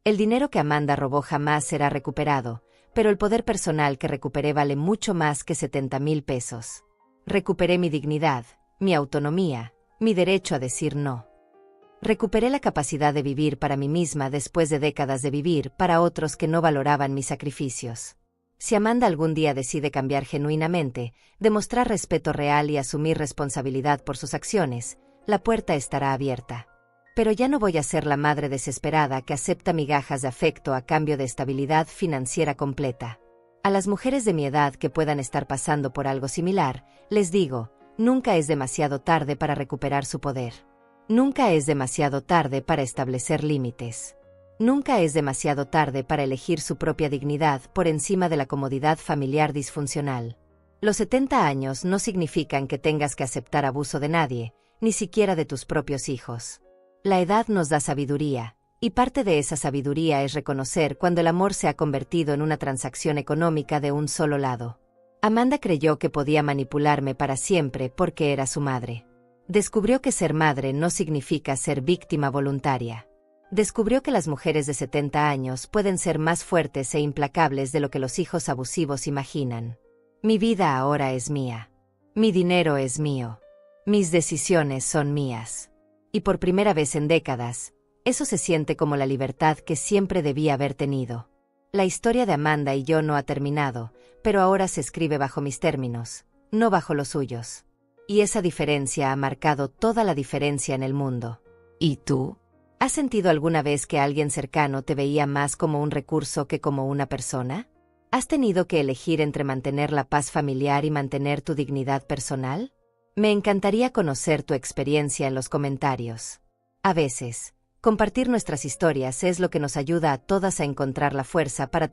El dinero que Amanda robó jamás será recuperado, pero el poder personal que recuperé vale mucho más que 70,000 pesos. Recuperé mi dignidad, mi autonomía, mi derecho a decir no. Recuperé la capacidad de vivir para mí misma después de décadas de vivir para otros que no valoraban mis sacrificios. Si Amanda algún día decide cambiar genuinamente, demostrar respeto real y asumir responsabilidad por sus acciones, la puerta estará abierta. Pero ya no voy a ser la madre desesperada que acepta migajas de afecto a cambio de estabilidad financiera completa. A las mujeres de mi edad que puedan estar pasando por algo similar, les digo, nunca es demasiado tarde para recuperar su poder. Nunca es demasiado tarde para establecer límites. Nunca es demasiado tarde para elegir su propia dignidad por encima de la comodidad familiar disfuncional. Los 70 años no significan que tengas que aceptar abuso de nadie, ni siquiera de tus propios hijos. La edad nos da sabiduría, y parte de esa sabiduría es reconocer cuando el amor se ha convertido en una transacción económica de un solo lado. Amanda creyó que podía manipularme para siempre porque era su madre. Descubrió que ser madre no significa ser víctima voluntaria. Descubrió que las mujeres de 70 años pueden ser más fuertes e implacables de lo que los hijos abusivos imaginan. Mi vida ahora es mía. Mi dinero es mío. Mis decisiones son mías. Y por primera vez en décadas, eso se siente como la libertad que siempre debía haber tenido. La historia de Amanda y yo no ha terminado, pero ahora se escribe bajo mis términos, no bajo los suyos. Y esa diferencia ha marcado toda la diferencia en el mundo. ¿Y tú? ¿Has sentido alguna vez que alguien cercano te veía más como un recurso que como una persona? ¿Has tenido que elegir entre mantener la paz familiar y mantener tu dignidad personal? Me encantaría conocer tu experiencia en los comentarios. A veces, compartir nuestras historias es lo que nos ayuda a todas a encontrar la fuerza para tomar